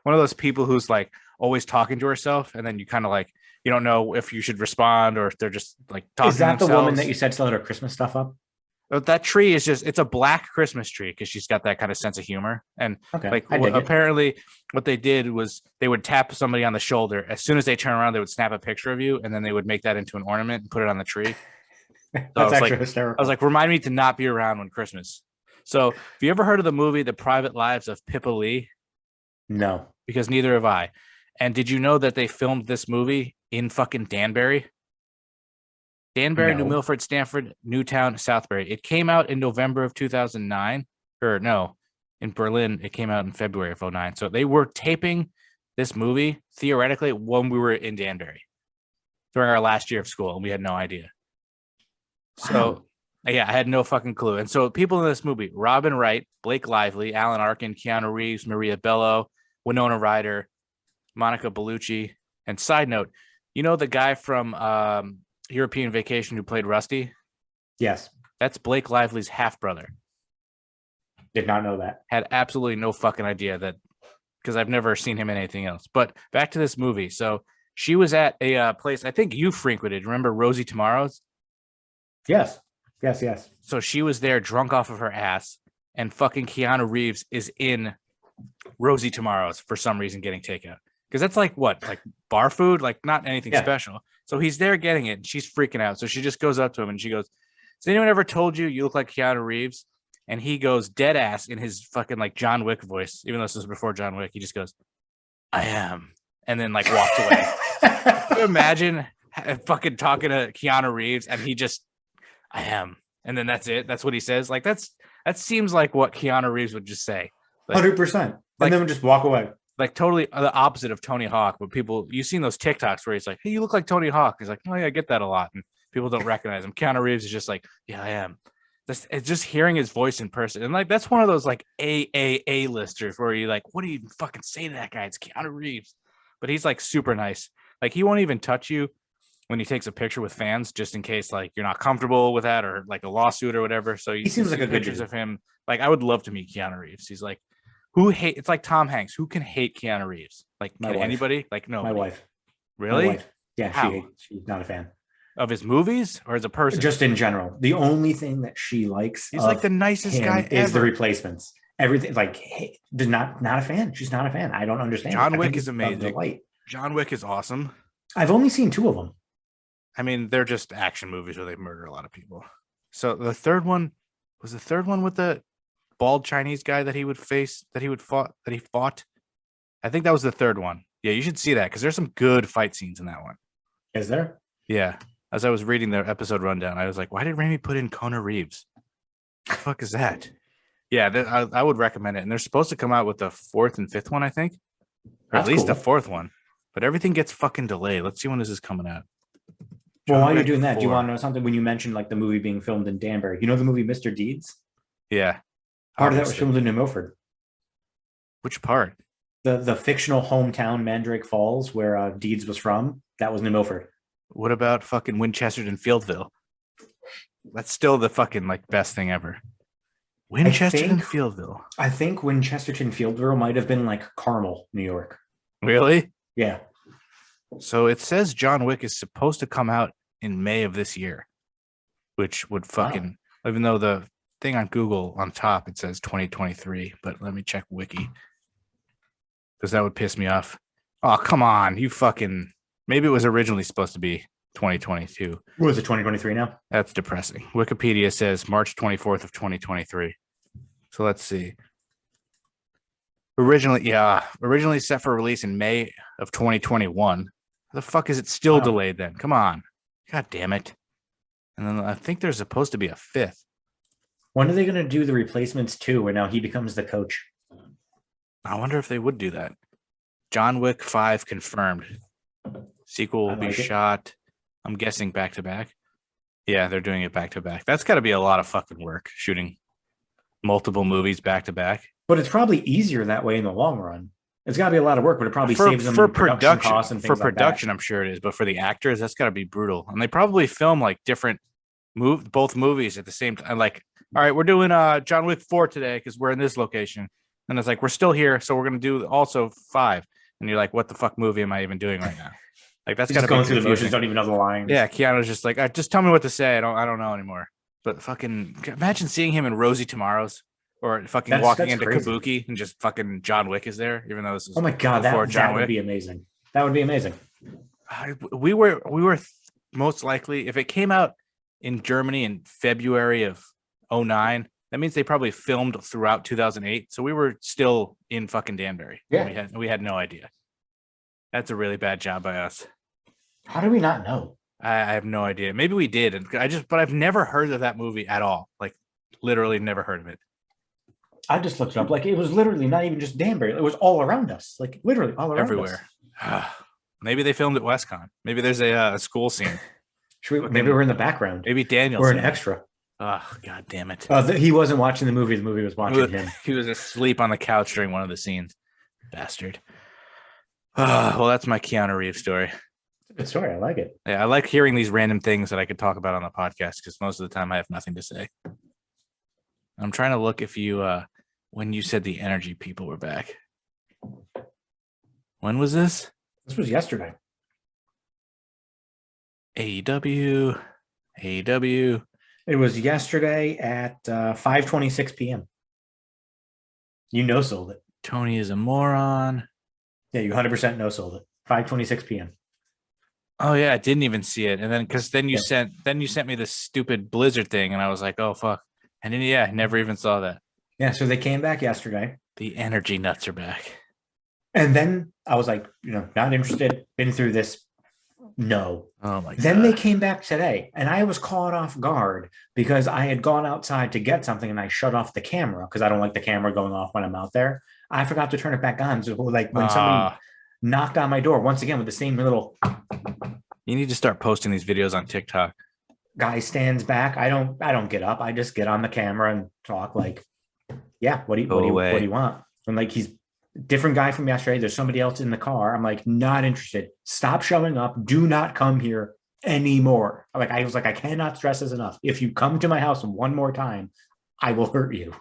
S2: one of those people who's like always talking to herself, and then you kind of like you don't know if you should respond or if they're just like talking. Is
S3: that the woman that you said still had her Christmas stuff up?
S2: That tree is it's a black Christmas tree because she's got that kind of sense of humor. And apparently what they did was they would tap somebody on the shoulder. As soon as they turn around, they would snap a picture of you, and then they would make that into an ornament and put it on the tree. So
S3: That's actually hysterical.
S2: I was like, remind me to not be around when Christmas. So have you ever heard of the movie The Private Lives of Pippa Lee?
S3: No.
S2: Because neither have I. And did you know that they filmed this movie in fucking Danbury? Danbury,
S3: No.
S2: New Milford, Stanford, Newtown, Southbury. It came out in November of 2009. Or no, in Berlin, it came out in February of 2009. So they were taping this movie, theoretically, when we were in Danbury during our last year of school, and we had no idea. So, yeah, I had no fucking clue. And so people in this movie, Robin Wright, Blake Lively, Alan Arkin, Keanu Reeves, Maria Bello, Winona Ryder, Monica Bellucci. And side note, you know the guy from European Vacation who played Rusty?
S3: Yes.
S2: That's Blake Lively's half-brother.
S3: Did not know that.
S2: Had absolutely no fucking idea that, because I've never seen him in anything else. But back to this movie. So she was at a place I think you frequented. Remember Rosie Tomorrow's?
S3: Yes.
S2: So she was there drunk off of her ass, and fucking Keanu Reeves is in Rosie Tomorrow's for some reason getting takeout. Because that's like what? Like bar food? Like not anything special. So he's there getting it, and she's freaking out. So she just goes up to him and she goes, has anyone ever told you look like Keanu Reeves? And he goes dead ass in his fucking like John Wick voice, even though this was before John Wick. He just goes, I am. And then like walked away. Can you imagine fucking talking to Keanu Reeves and he just, I am. And then that's it. That's what he says. Like that seems like what Keanu Reeves would just say. Like,
S3: 100%. And then just walk away.
S2: Like totally the opposite of Tony Hawk. But you've seen those TikToks where he's like, hey, you look like Tony Hawk. He's like, oh yeah, I get that a lot. And people don't recognize him. Keanu Reeves is just like, yeah, I am. It's just hearing his voice in person. And like, that's one of those like A listers where you're like, what do you even fucking say to that guy? It's Keanu Reeves. But he's like super nice. Like he won't even touch you when he takes a picture with fans, just in case like you're not comfortable with that or like a lawsuit or whatever. So
S3: he seems like a good
S2: pictures of him. Like I would love to meet Keanu Reeves. He's like, it's like Tom Hanks. Who can hate Keanu Reeves? Like anybody? Like no.
S3: My wife.
S2: Really?
S3: My wife. Yeah, she's not a fan.
S2: Of his movies or as a person?
S3: Just in general. The only thing that she likes
S2: he's like the nicest guy ever.
S3: Is the replacements. Everything like not a fan. She's not a fan. I don't understand.
S2: John Wick is amazing. John Wick is awesome.
S3: I've only seen 2 of them.
S2: I mean, they're just action movies where they murder a lot of people. So the third one was the third one with the bald Chinese guy that he would face, that he fought. I think that was the third one. Yeah, you should see that because there's some good fight scenes in that one.
S3: Is there?
S2: Yeah. As I was reading the episode rundown, I was like, why did Raimi put in Keanu Reeves? The fuck is that? Yeah, I would recommend it. And they're supposed to come out with the fourth and fifth one, I think. Or at
S3: That's
S2: least
S3: cool.
S2: the fourth one. But everything gets fucking delayed. Let's see when this is coming out.
S3: Well,
S2: John
S3: while you're
S2: Wick
S3: doing that, do you
S2: 4.
S3: want to know something? When you mentioned like the movie being filmed in Danbury, you know the movie Mr. Deeds?
S2: Yeah.
S3: Part of that was
S2: Obviously.
S3: filmed in New Milford.
S2: Which part?
S3: The fictional hometown Mandrake Falls where Deeds was from, that was New Milford.
S2: What about fucking Winchester and Fieldville? That's still the fucking like best thing ever. Winchester and Fieldville.
S3: I think Winchesterton Fieldville might have been like Carmel, New York.
S2: Really?
S3: Yeah.
S2: So it says John Wick is supposed to come out in May of this year, which would fucking, even though the thing on Google on top, it says 2023, but let me check Wiki because that would piss me off. Oh, come on. You fucking, maybe it was originally supposed to be 2022.
S3: What is it, 2023 now?
S2: That's depressing. Wikipedia says March 24th of 2023. So let's see. Originally set for release in May of 2021. How the fuck is it still delayed then? Come on. God damn it. And then I think there's supposed to be a fifth.
S3: When are they going to do the replacements too, where now he becomes the coach?
S2: I wonder if they would do that. John Wick 5 confirmed. Sequel will be shot, I'm guessing, back to back. Yeah, they're doing it back to back. That's got to be a lot of fucking work, shooting multiple movies back to back.
S3: But it's probably easier that way in the long run. It's got to be a lot of work, but it probably saves them
S2: for
S3: production costs and things
S2: for production. I'm sure it is, but for the actors, that's got to be brutal. And they probably film like different both movies at the same time. Like, all right, we're doing John Wick 4 today because we're in this location, and it's like we're still here, so we're gonna do also 5. And you're like, what the fuck movie am I even doing right now? Like that's got to be
S3: going through the
S2: confusing.
S3: motions, don't even know the lines.
S2: Yeah, Keanu's just like, just tell me what to say. I don't know anymore. But fucking imagine seeing him in Rosie Tomorrow's. Or fucking walking into
S3: crazy.
S2: Kabuki and just fucking John Wick is there, even though this is
S3: oh my god, that
S2: John
S3: would
S2: Wick.
S3: be amazing. That would be amazing.
S2: We were most likely, if it came out in Germany in February of 2009, that means they probably filmed throughout 2008. So we were still in fucking Danbury.
S3: Yeah,
S2: we had no idea. That's a really bad job by us.
S3: How do we not know?
S2: I have no idea. Maybe we did, and but I've never heard of that movie at all. Like literally never heard of it.
S3: I just looked it up. Like it was literally not even just Danbury. It was all around us. Like literally all around
S2: everywhere.
S3: us.
S2: Maybe they filmed at WestCon. Maybe there's a school scene.
S3: Maybe we're in the background.
S2: Maybe Daniel.
S3: We're an extra.
S2: Oh, god damn it.
S3: He wasn't watching the movie. The movie was watching him.
S2: He was asleep on the couch during one of the scenes. Bastard. Well, that's my Keanu Reeves story.
S3: It's a good story. I like it.
S2: Yeah, I like hearing these random things that I could talk about on the podcast because most of the time I have nothing to say. I'm trying to look if you when you said the energy people were back. When was this?
S3: This was yesterday.
S2: AEW.
S3: It was yesterday at 5:26 p.m. You no-sold it.
S2: Tony is a moron.
S3: Yeah, you 100% no-sold it. 5:26 p.m.
S2: Oh yeah, I didn't even see it, and then you sent me this stupid Blizzard thing, and I was like, oh fuck, and then I never even saw that.
S3: Yeah, so they came back yesterday.
S2: The energy nuts are back.
S3: And then I was like, not interested. Been through this. No.
S2: Oh my god.
S3: Then they came back today, and I was caught off guard because I had gone outside to get something, and I shut off the camera because I don't like the camera going off when I'm out there. I forgot to turn it back on. So like when somebody knocked on my door once again with the same little.
S2: You need to start posting these videos on TikTok.
S3: Guy stands back. I don't get up. I just get on the camera and talk like, yeah, what do you want? And like he's different guy from yesterday. There's somebody else in the car. I'm like, not interested. Stop showing up. Do not come here anymore. I was like, I cannot stress this enough. If you come to my house one more time, I will hurt you.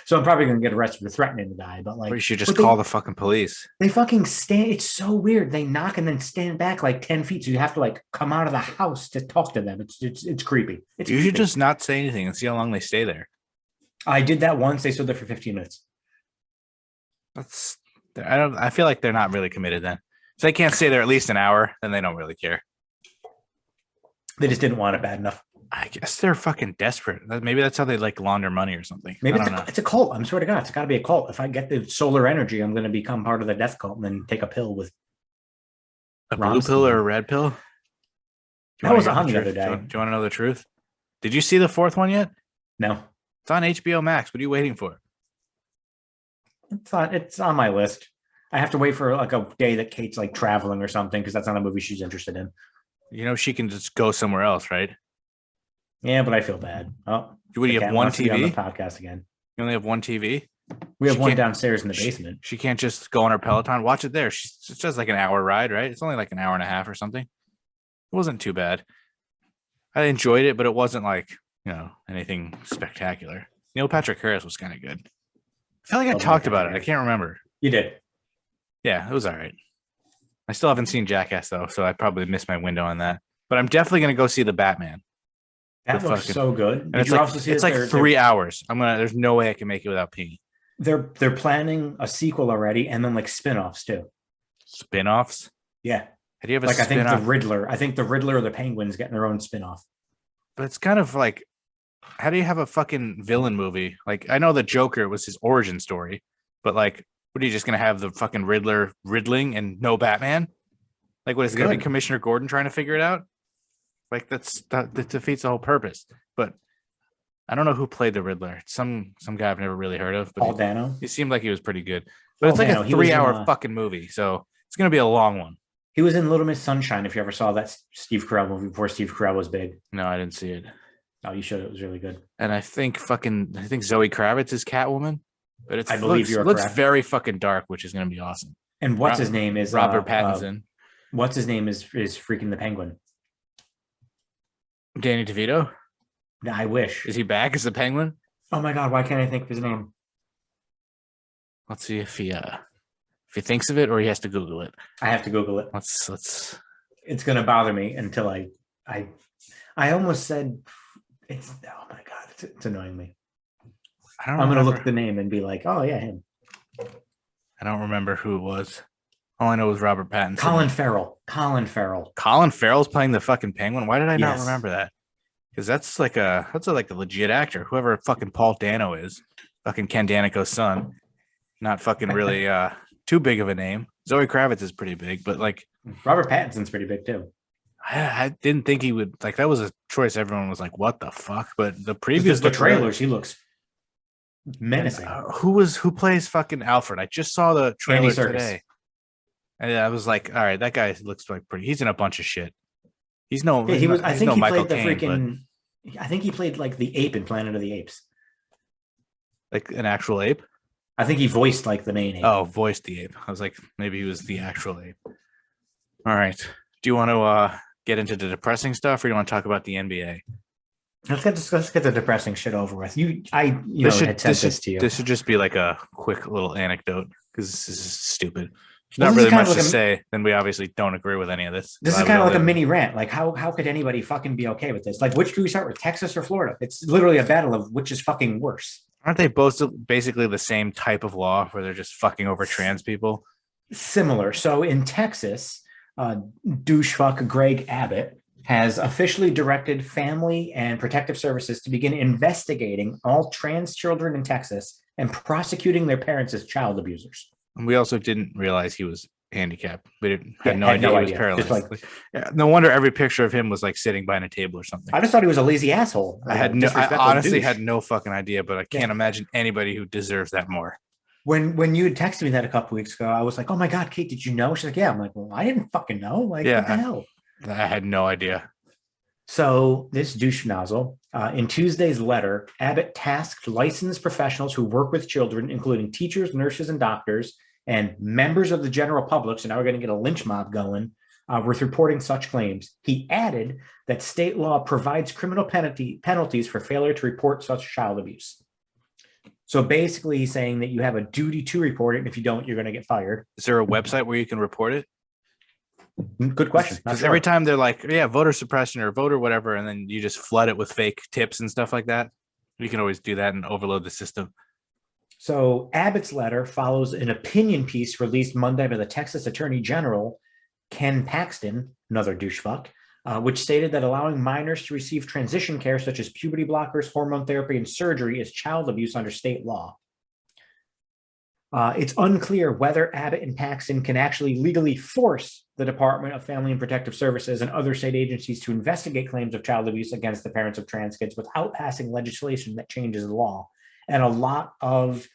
S3: So I'm probably going to get arrested for threatening the guy. But like,
S2: or you should just call the fucking police.
S3: They fucking stand. It's so weird. They knock and then stand back like 10 feet. So you have to like come out of the house to talk to them. It's creepy.
S2: You should just not say anything and see how long they stay there.
S3: I did that once. They stood there for 15 minutes.
S2: I feel like they're not really committed then. If they can't stay there at least an hour, then they don't really care.
S3: They just didn't want it bad enough.
S2: I guess they're fucking desperate. Maybe that's how they like launder money or something.
S3: Maybe
S2: I don't know.
S3: it's a cult. I'm swear to God, it's got to be a cult. If I get the solar energy, I'm going to become part of the death cult and then take a pill with
S2: A blue pill or a red pill?
S3: That was on the other day.
S2: Do you want to know the truth? Did you see the fourth one yet?
S3: No,
S2: it's on HBO Max. What are you waiting for?
S3: It's on my list. I have to wait for like a day that Kate's like traveling or something because that's not a movie she's interested in.
S2: You know, she can just go somewhere else, right?
S3: Yeah, but I feel bad. Oh,
S2: what do you have, one TV?
S3: On the podcast again.
S2: You only have one TV?
S3: We have one downstairs in the basement.
S2: She can't just go on her Peloton. Watch it there. It's just like an hour ride, right? It's only like an hour and a half or something. It wasn't too bad. I enjoyed it, but it wasn't like, anything spectacular. Neil Patrick Harris was kind of good. I feel like I talked about it. I can't remember.
S3: You did.
S2: Yeah, it was all right. I still haven't seen Jackass, though, so I probably missed my window on that. But I'm definitely going to go see The Batman.
S3: That looks so good.
S2: And it's like 3 hours. There's no way I can make it without peeing.
S3: They're planning a sequel already, and then like spin-offs too.
S2: Spin-offs?
S3: Yeah.
S2: How do you have a
S3: like
S2: spin-off?
S3: I think the Riddler or the Penguin's getting their own spin-off.
S2: But it's kind of like, how do you have a fucking villain movie? Like, I know the Joker was his origin story, but like, what are you just gonna have the fucking Riddler riddling and no Batman? Like, what is it gonna be Commissioner Gordon trying to figure it out? Like that defeats the whole purpose. But I don't know who played the Riddler. It's some guy I've never really heard of. But
S3: Paul Dano.
S2: He seemed like he was pretty good. But it's like a 3-hour fucking movie, so it's gonna be a long one.
S3: He was in Little Miss Sunshine. If you ever saw that Steve Carell movie before Steve Carell was big.
S2: No, I didn't see it.
S3: Oh, you should. It was really good.
S2: And I think Zoe Kravitz is Catwoman. But
S3: I believe
S2: it looks very fucking dark, which is gonna be awesome.
S3: And what's his name is
S2: Robert Pattinson.
S3: What's his name is freaking the Penguin.
S2: Danny DeVito?
S3: I wish.
S2: Is he back as the Penguin?
S3: Oh my God, why can't I think of his name?
S2: Let's see if he thinks of it or he has to Google it.
S3: I have to Google it.
S2: Let's
S3: It's gonna bother me until I almost said it's oh my God, it's annoying me. I'm gonna look at the name and be like, oh yeah, him.
S2: I don't remember who it was. All I know was Robert Pattinson.
S3: Colin Farrell.
S2: Colin Farrell's playing the fucking Penguin. Why did I not remember that? Because that's like a legit actor. Whoever fucking Paul Dano is, fucking Ken Danico's son. Not fucking really too big of a name. Zoe Kravitz is pretty big, but like
S3: Robert Pattinson's pretty big too.
S2: I didn't think he would like. That was a choice. Everyone was like, "What the fuck?" But the
S3: trailers, he looks menacing.
S2: Who plays fucking Alfred? I just saw the trailer today. And I was like, all right, that guy looks like he's in a bunch of shit. He's no,
S3: yeah, he was. I think he
S2: Michael
S3: played the
S2: Caine,
S3: I think he played like the ape in Planet of the Apes.
S2: Like an actual ape?
S3: I think he voiced like the main ape.
S2: Oh, voiced the ape. I was like, maybe he was the actual ape. All right. Do you want to get into the depressing stuff, or do you want to talk about the NBA?
S3: Let's get the depressing shit over with. This
S2: should just be like a quick little anecdote because this is stupid. There's not really much to say. Then we obviously don't agree with any of this.
S3: This is kind of like a mini rant. Like, how could anybody fucking be okay with this? Like, which do we start with, Texas or Florida? It's literally a battle of which is fucking worse.
S2: Aren't they both basically the same type of law where they're just fucking over trans people?
S3: Similar. So in Texas, douchefuck Greg Abbott has officially directed Family and Protective Services to begin investigating all trans children in Texas and prosecuting their parents as child abusers.
S2: And we also didn't realize he was handicapped. We had no idea he was paralyzed. No wonder every picture of him was like sitting behind a table or something.
S3: I just thought he was a lazy asshole.
S2: I honestly had no fucking idea, but I can't imagine anybody who deserves that more.
S3: When you had texted me that a couple weeks ago, I was like, oh my God, Kate, did you know? She's like, yeah. I'm like, well, I didn't fucking know. Like, what the hell?
S2: I had no idea.
S3: So this douche nozzle, in Tuesday's letter, Abbott tasked licensed professionals who work with children, including teachers, nurses, and doctors, and members of the general public, so now we're going to get a lynch mob going, with reporting such claims. He added that state law provides criminal penalties for failure to report such child abuse. So basically he's saying that you have a duty to report it, and if you don't, you're going to get fired.
S2: Is there a website where you can report it?
S3: Good question.
S2: Because every time they're like, yeah, voter suppression or voter whatever, and then you just flood it with fake tips and stuff like that. You can always do that and overload the system.
S3: So Abbott's letter follows an opinion piece released Monday by the Texas Attorney General, Ken Paxton, another douchefuck, which stated that allowing minors to receive transition care such as puberty blockers, hormone therapy, and surgery is child abuse under state law. It's unclear whether Abbott and Paxton can actually legally force the Department of Family and Protective Services and other state agencies to investigate claims of child abuse against the parents of trans kids without passing legislation that changes the law. And a lot of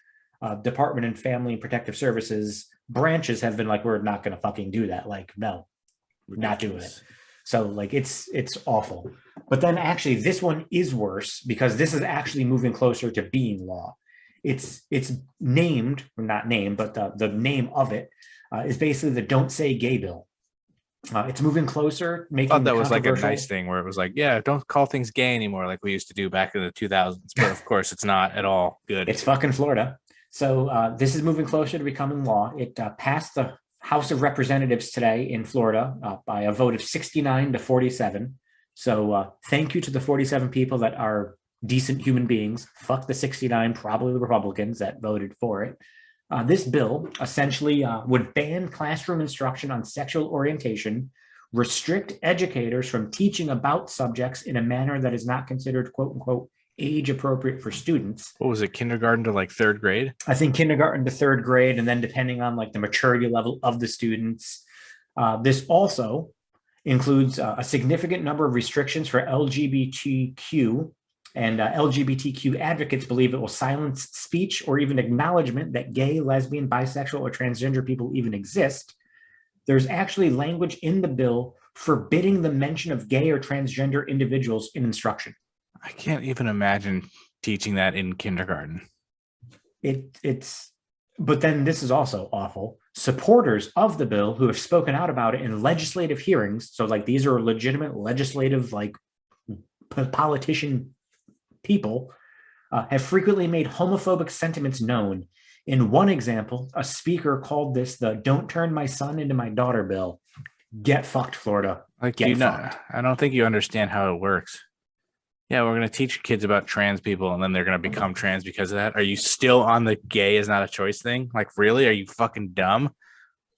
S3: Department of Family and Protective Services branches have been like, we're not going to fucking do that. Like, no, we're not doing it. So like, it's awful. But then actually this one is worse because this is actually moving closer to being law. It's named, or not named, but the name of it is basically the Don't Say Gay bill. It's moving closer.
S2: I thought that was like a nice thing where it was like, yeah, don't call things gay anymore like we used to do back in the 2000s. But of course, it's not at all good.
S3: It's fucking Florida. So this is moving closer to becoming law. It passed the House of Representatives today in Florida by a vote of 69 to 47. So thank you to the 47 people that are decent human beings. Fuck the 69, probably the Republicans that voted for it. This bill essentially would ban classroom instruction on sexual orientation, restrict educators from teaching about subjects in a manner that is not considered quote unquote age appropriate for students.
S2: What was it, kindergarten to like third grade?
S3: I think kindergarten to third grade, and then depending on like the maturity level of the students. This also includes a significant number of restrictions for LGBTQ. And LGBTQ advocates believe it will silence speech or even acknowledgement that gay, lesbian, bisexual, or transgender people even exist. There's actually language in the bill forbidding the mention of gay or transgender individuals in instruction.
S2: I can't even imagine teaching that in kindergarten.
S3: But then this is also awful. Supporters of the bill who have spoken out about it in legislative hearings, so like these are legitimate legislative, like politician people, have frequently made homophobic sentiments known. In one example, a speaker called this the "Don't Turn My Son Into My Daughter" bill. Get fucked, Florida.
S2: Like, I don't think you understand how it works. Yeah, we're going to teach kids about trans people and then they're going to become trans because of that. Are you still on the gay is not a choice thing? Like, really? Are you fucking dumb?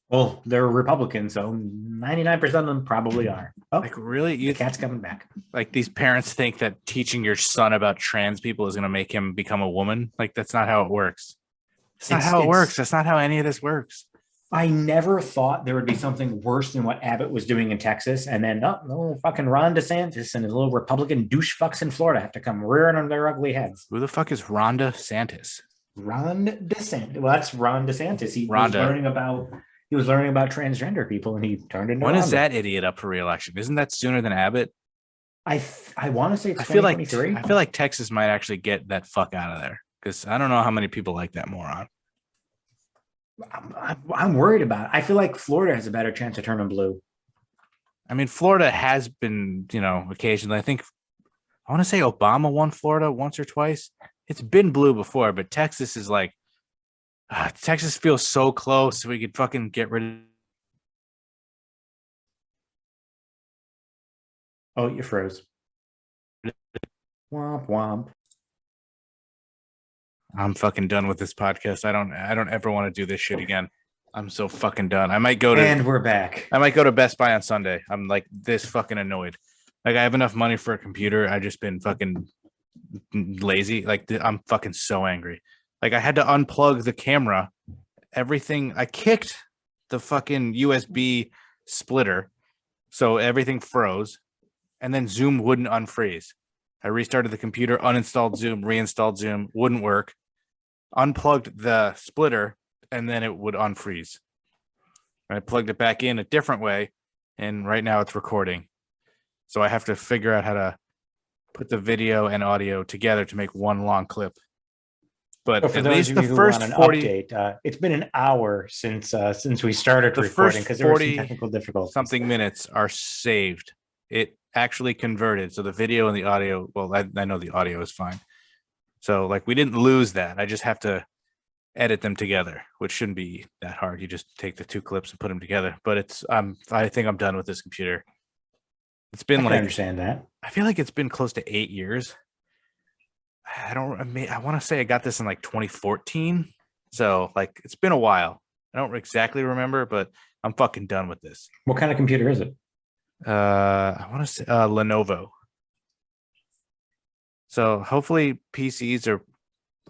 S3: Well, they're Republicans, so 99% of them probably are. Oh,
S2: like, really?
S3: The cat's coming back.
S2: Like, these parents think that teaching your son about trans people is going to make him become a woman? Like, that's not how it works. That's not how it works. That's not how any of this works.
S3: I never thought there would be something worse than what Abbott was doing in Texas. And then, no, fucking Ron DeSantis and his little Republican douche fucks in Florida have to come rearing on their ugly heads.
S2: Who the fuck is Ron DeSantis?
S3: Ron DeSantis. Well, that's Ron DeSantis. He was learning about transgender people and he turned into
S2: When
S3: Rhonda.
S2: is that idiot up for re-election? Isn't that sooner than Abbott?
S3: I want to say it's 2023.
S2: I feel like Texas might actually get that fuck out of there because I don't know how many people like that moron.
S3: I'm worried about it. I feel like Florida has a better chance of turning blue.
S2: I mean, Florida has been, occasionally. I think I want to say Obama won Florida once or twice. It's been blue before, but Texas is like, Texas feels so close. We could fucking get rid of.
S3: Oh, you froze. Womp womp.
S2: I'm fucking done with this podcast. I don't ever want to do this shit again. I'm so fucking done. I might go to
S3: And we're back.
S2: I might go to Best Buy on Sunday. I'm like this fucking annoyed. Like I have enough money for a computer. I just been fucking lazy. Like I'm fucking so angry. Like I had to unplug the camera. Everything. I kicked the fucking USB splitter. So everything froze. And then Zoom wouldn't unfreeze. I restarted the computer, uninstalled Zoom, reinstalled Zoom, wouldn't work. Unplugged the splitter, and then it would unfreeze. I plugged it back in a different way, and right now it's recording. So I have to figure out how to put the video and audio together to make one long clip. But at least the first 40
S3: update, it's been an hour since we started recording because there were some technical difficulties.
S2: Something minutes are saved. It actually converted. So the video and the audio, well, I know the audio is fine. So like we didn't lose that. I just have to edit them together, which shouldn't be that hard. You just take the two clips and put them together. But I think I'm done with this computer. It's been
S3: I understand that.
S2: I feel like it's been close to 8 years. I want to say I got this in like 2014. So like it's been a while. I don't exactly remember, but I'm fucking done with this.
S3: What kind of computer is it?
S2: I want to say Lenovo. So hopefully PCs are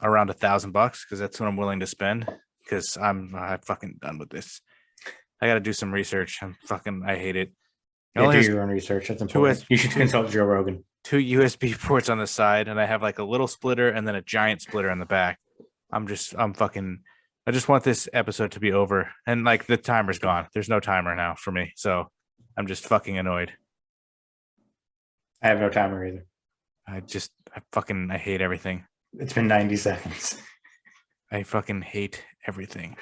S2: around $1,000 because that's what I'm willing to spend. Because I'm fucking done with this. I got to do some research. I hate it. It
S3: Yeah,
S2: only
S3: do
S2: has
S3: your own research. That's
S2: two
S3: important. You should consult Joe Rogan.
S2: 2 USB ports on the side, and I have like a little splitter and then a giant splitter on the back. I just want this episode to be over, and like the timer's gone. There's no timer now for me, so I'm just fucking annoyed.
S3: I have no timer either.
S2: I hate everything.
S3: It's been 90 seconds.
S2: I fucking hate everything.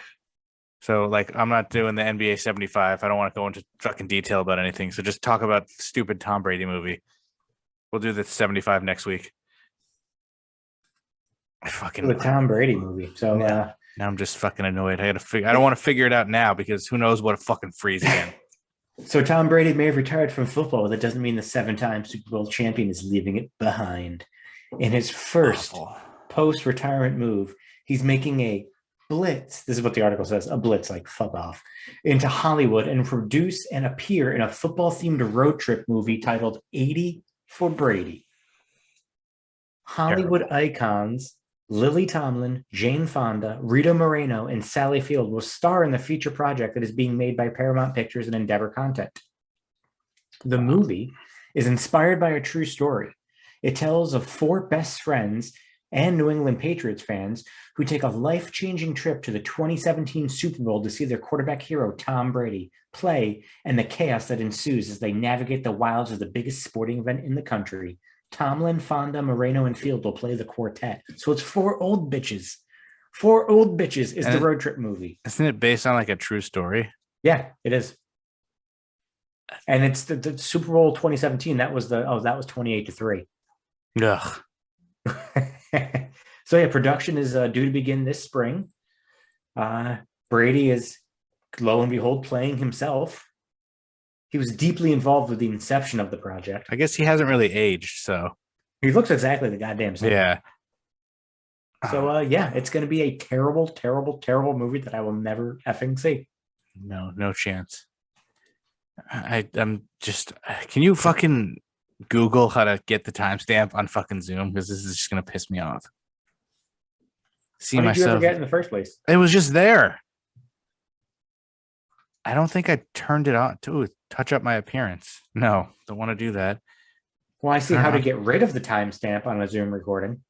S2: So like I'm not doing the NBA 75. I don't want to go into fucking detail about anything. So just talk about stupid Tom Brady movie. We'll do the 75 next week.
S3: The Tom Brady movie. So
S2: now I'm just fucking annoyed. I don't want to figure it out now because who knows what a fucking freeze again.
S3: So Tom Brady may have retired from football, but that doesn't mean the 7-time Super Bowl champion is leaving it behind. In his first post-retirement move, he's making a blitz. This is what the article says, a blitz, like fuck off, into Hollywood and produce and appear in a football-themed road trip movie titled 80 for Brady. Hollywood icons Lily Tomlin, Jane Fonda, Rita Moreno, and Sally Field will star in the feature project that is being made by Paramount Pictures and Endeavor Content. The movie is inspired by a true story. It tells of 4 best friends and New England Patriots fans who take a life-changing trip to the 2017 Super Bowl to see their quarterback hero, Tom Brady, play, and the chaos that ensues as they navigate the wilds of the biggest sporting event in the country. Tomlin, Fonda, Moreno, and Field will play the quartet. So it's 4 old bitches. 4 old bitches is the road trip movie.
S2: Isn't it based on like a true story?
S3: Yeah, it is. And it's the Super Bowl 2017. That was 28-3.
S2: Ugh.
S3: So yeah, production is due to begin this spring. Brady is, lo and behold, playing himself. He was deeply involved with the inception of the project.
S2: I guess he hasn't really aged, so
S3: he looks exactly the goddamn same.
S2: Yeah.
S3: So yeah, it's going to be a terrible, terrible, terrible movie that I will never effing see.
S2: No chance. I'm just. Can you fucking Google how to get the timestamp on fucking Zoom? Because this is just gonna piss me off.
S3: How did you ever get in the first place?
S2: It was just there. I don't think I turned it on to touch up my appearance. No, don't want to do that.
S3: Well, I see how to get rid of the timestamp on a Zoom recording.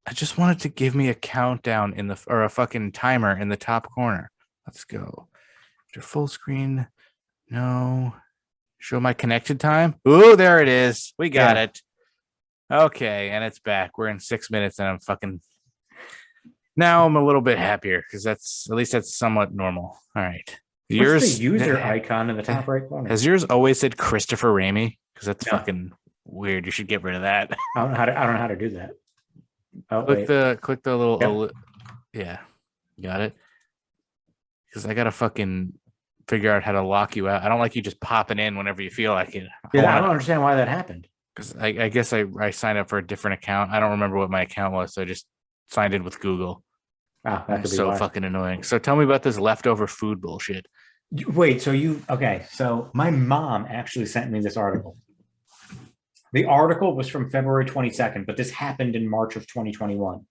S2: I just wanted to give me a countdown or a fucking timer in the top corner. Let's go. Your full screen. No. Show my connected time. Ooh, there it is. We got it. Okay, and it's back. We're in 6 minutes, and now I'm a little bit happier because at least that's somewhat normal. All right.
S3: What's the user icon in the top right corner?
S2: Has yours always said Christopher Ramey? Because that's fucking weird. You should get rid of that.
S3: I don't know how to do that. Oh,
S2: click the little. Yeah, got it. Because I gotta fucking figure out how to lock you out. I don't like you just popping in whenever you feel like it.
S3: I don't understand why that happened.
S2: Because I guess I signed up for a different account. I don't remember what my account was, so I just signed in with Google.
S3: That could be
S2: so fucking annoying. So tell me about this leftover food bullshit.
S3: Wait, so my mom actually sent me this article. The article was from February 22nd, but this happened in March of 2021.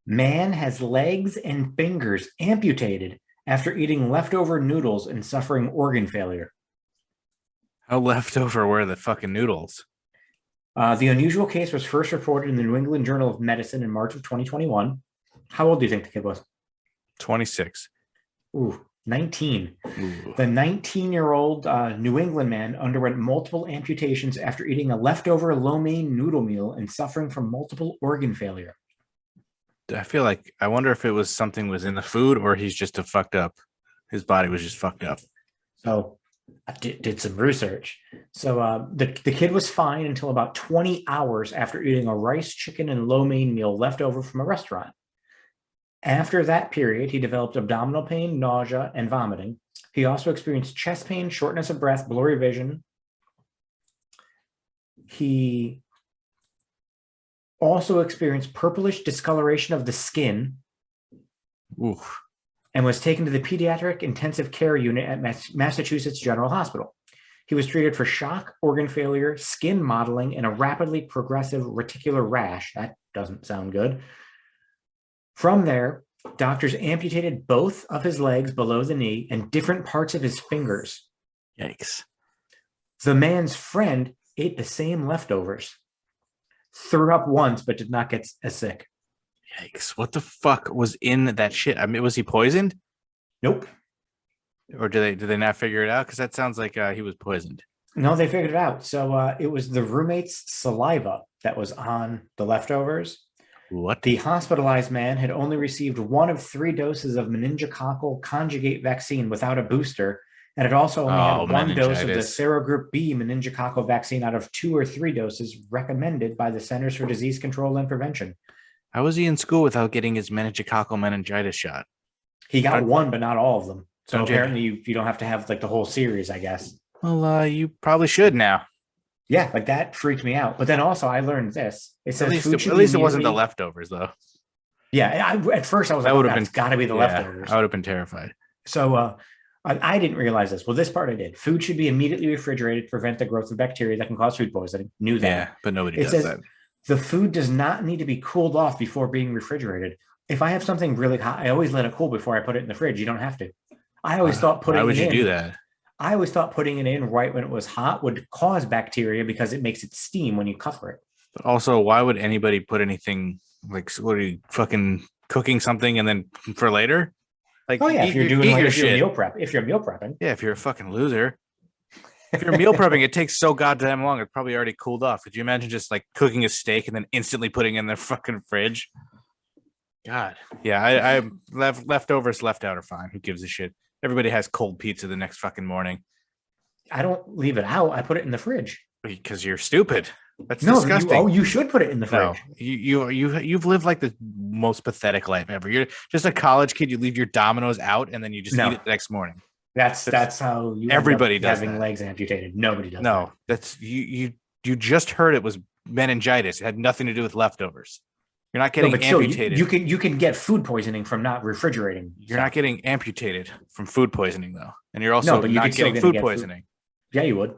S3: Man has legs and fingers amputated after eating leftover noodles and suffering organ failure.
S2: How leftover were the fucking noodles?
S3: The unusual case was first reported in the New England Journal of Medicine in March of 2021. How old do you think the kid was?
S2: 26.
S3: Ooh, 19.
S2: Ooh.
S3: The 19-year-old New England man underwent multiple amputations after eating a leftover lo mein noodle meal and suffering from multiple organ failure.
S2: I wonder if it was something was in the food or he's just his body was just fucked up.
S3: So I did some research. So the kid was fine until about 20 hours after eating a rice, chicken, and lo mein meal left over from a restaurant. After that period, he developed abdominal pain, nausea, and vomiting. He also experienced chest pain, shortness of breath, blurry vision. He also experienced purplish discoloration of the skin.
S2: Oof.
S3: And was taken to the pediatric intensive care unit at Massachusetts General Hospital. He was treated for shock, organ failure, skin mottling, and a rapidly progressive reticular rash. That doesn't sound good. From there, doctors amputated both of his legs below the knee and different parts of his fingers.
S2: Yikes.
S3: The man's friend ate the same leftovers, threw up once, but did not get as sick.
S2: Yikes. What the fuck was in that shit? I mean, was he poisoned?
S3: Nope.
S2: Or did they not figure it out? Because that sounds like he was poisoned.
S3: No, they figured it out. So it was the roommate's saliva that was on the leftovers.
S2: What?
S3: The hospitalized man had only received 1 of 3 doses of meningococcal conjugate vaccine without a booster, and had also only had 1 dose of the serogroup B meningococcal vaccine out of 2 or 3 doses recommended by the Centers for Disease Control and Prevention.
S2: How was he in school without getting his meningococcal meningitis shot?
S3: He got 1, but not all of them. So apparently you don't have to have like the whole series, I guess.
S2: Well, you probably should now.
S3: Yeah, like that freaked me out. But then also I learned this. It says
S2: at least it wasn't the leftovers, though.
S3: Yeah, at first I was like, that's got to be the leftovers.
S2: I would have been terrified.
S3: So I didn't realize this. Well, this part I did. Food should be immediately refrigerated to prevent the growth of bacteria that can cause food poisoning. Knew that.
S2: Yeah, but nobody does that.
S3: The food does not need to be cooled off before being refrigerated. If I have something really hot, I always let it cool before I put it in the fridge. You don't have to. I always thought putting it in.
S2: Why would you do that?
S3: I always thought putting it in right when it was hot would cause bacteria because it makes it steam when you cover it.
S2: But also, why would anybody put anything like, what are you fucking cooking something and then for later? Like,
S3: oh yeah, if you're doing if you're meal prep, if you're meal prepping.
S2: Yeah, if you're a fucking loser. If you're meal prepping, it takes so goddamn long. It's probably already cooled off. Could you imagine just like cooking a steak and then instantly putting it in the fucking fridge? God. Yeah, I leftovers left out are fine. Who gives a shit? Everybody has cold pizza the next fucking morning.
S3: I don't leave it out. I put it in the fridge.
S2: Because you're stupid. That's disgusting.
S3: You should put it in the fridge.
S2: No, you've lived like the most pathetic life ever. You're just a college kid. You leave your Dominoes out and then you just eat it the next morning.
S3: That's how
S2: everybody does
S3: having legs amputated. Nobody does.
S2: No, that's you just heard it was meningitis. It had nothing to do with leftovers. You're not getting amputated.
S3: Still, you can get food poisoning from not refrigerating.
S2: You're not getting amputated from food poisoning though, and you're also not getting food poisoning.
S3: Yeah, you would.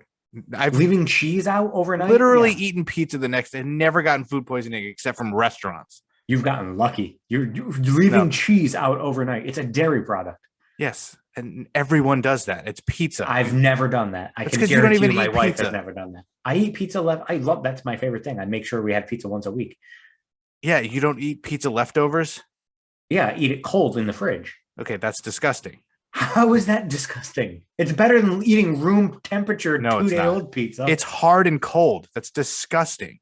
S2: I've
S3: leaving cheese out overnight.
S2: Literally eaten pizza the next day. Never gotten food poisoning except from restaurants.
S3: You've gotten lucky. You're leaving cheese out overnight. It's a dairy product.
S2: Yes, and everyone does that. It's pizza.
S3: I've never done that. I can guarantee you my wife has never done that. I eat pizza left. I love that's my favorite thing. I make sure we have pizza once a week.
S2: Yeah, you don't eat pizza leftovers?
S3: Yeah, eat it cold in the fridge.
S2: Okay, that's disgusting.
S3: How is that disgusting? It's better than eating room temperature 2-day-old pizza.
S2: It's hard and cold. That's disgusting.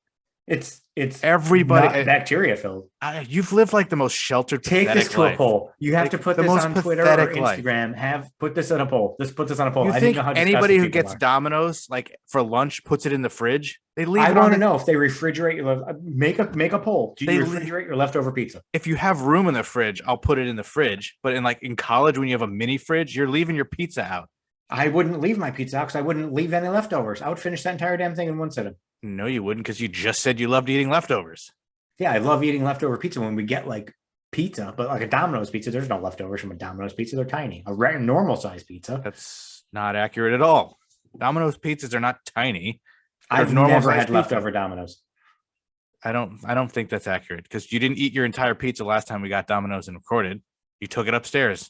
S3: It's
S2: everybody
S3: not bacteria filled.
S2: You've lived like the most sheltered.
S3: Take this to a poll. You have to put this on Twitter or Instagram. Put this on a poll. Let's put this on a poll.
S2: You think anybody who gets Domino's like for lunch puts it in the fridge? They leave.
S3: I want to know if they refrigerate your. Make a poll. Do you refrigerate your leftover pizza?
S2: If you have room in the fridge, I'll put it in the fridge. But in college, when you have a mini fridge, you're leaving your pizza out.
S3: I wouldn't leave my pizza out because I wouldn't leave any leftovers. I would finish that entire damn thing in one sitting.
S2: No, you wouldn't, because you just said you loved eating leftovers.
S3: Yeah, I love eating leftover pizza when we get like pizza, but like a Domino's pizza, there's no leftovers from a Domino's pizza. They're tiny. A normal size pizza.
S2: That's not accurate at all. Domino's pizzas are not tiny.
S3: I've never had leftover Domino's.
S2: I don't think that's accurate because you didn't eat your entire pizza last time we got Domino's and recorded. You took it upstairs.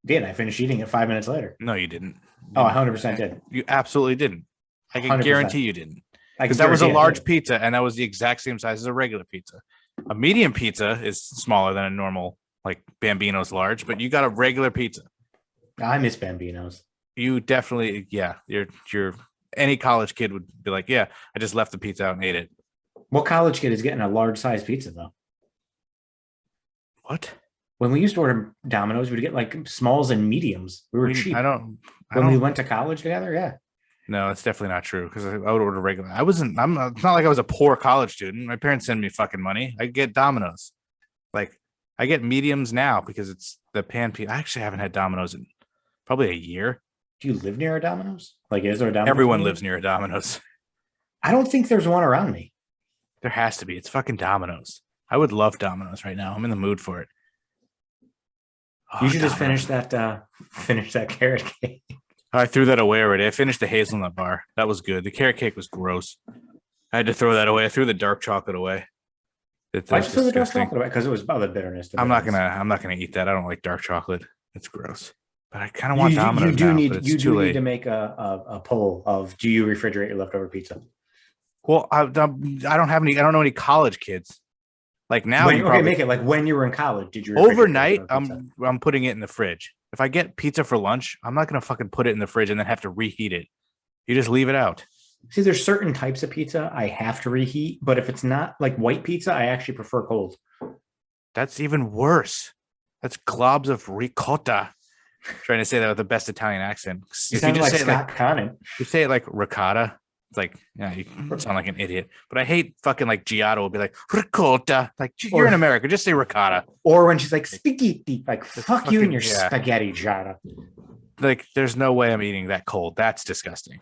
S3: Did I finished eating it 5 minutes later?
S2: No, you didn't.
S3: Oh, 100% did.
S2: You absolutely didn't. I can 100%. Guarantee you didn't.
S3: Because
S2: that was a large pizza, and that was the exact same size as a regular pizza. A medium pizza is smaller than a normal, like Bambino's large, but you got a regular pizza.
S3: I miss Bambino's.
S2: You definitely, yeah. You're any college kid would be like, yeah, I just left the pizza out and ate it.
S3: What college kid is getting a large size pizza though?
S2: What?
S3: When we used to order Domino's, we'd get like smalls and mediums. We were cheap. When we went to college together, yeah.
S2: No, it's definitely not true because I would order regular. It's not like I was a poor college student. My parents send me fucking money. I get Domino's. Like I get mediums now because it's the pan pizza. I actually haven't had Domino's in probably a year.
S3: Do you live near a Domino's? Like, is there a Domino's?
S2: Everyone lives near a Domino's.
S3: I don't think there's one around me.
S2: There has to be. It's fucking Domino's. I would love Domino's right now. I'm in the mood for it.
S3: You should just finish that carrot cake.
S2: I threw that away already. I finished the hazelnut bar. That was good. The carrot cake was gross. I had to throw that away. I threw the dark chocolate away.
S3: Why'd
S2: That's
S3: you throw the dark
S2: disgusting.
S3: chocolate away? Because it was about the bitterness.
S2: I'm not gonna eat that. I don't like dark chocolate. It's gross. But I kind of want Domino's now. But it's too late.
S3: Need to make a poll of do you refrigerate your leftover pizza?
S2: Well, I don't have any. I don't know any college kids. Like now,
S3: Make it like when you were in college. Did you
S2: overnight? I'm putting it in the fridge. If I get pizza for lunch, I'm not gonna fucking put it in the fridge and then have to reheat it. You just leave it out.
S3: See, there's certain types of pizza I have to reheat, but if it's not like white pizza, I actually prefer cold.
S2: That's even worse. That's globs of ricotta. Trying to say that with the best Italian accent.
S3: You sound like Scott Conant.
S2: You say it like ricotta. It's like, yeah, you sound like an idiot. But I hate fucking like Giotto will be like ricotta. Like you're in America, just say ricotta.
S3: Or when she's like spaghetti, like fuck you and your spaghetti, Giotto.
S2: Like there's no way I'm eating that cold. That's disgusting.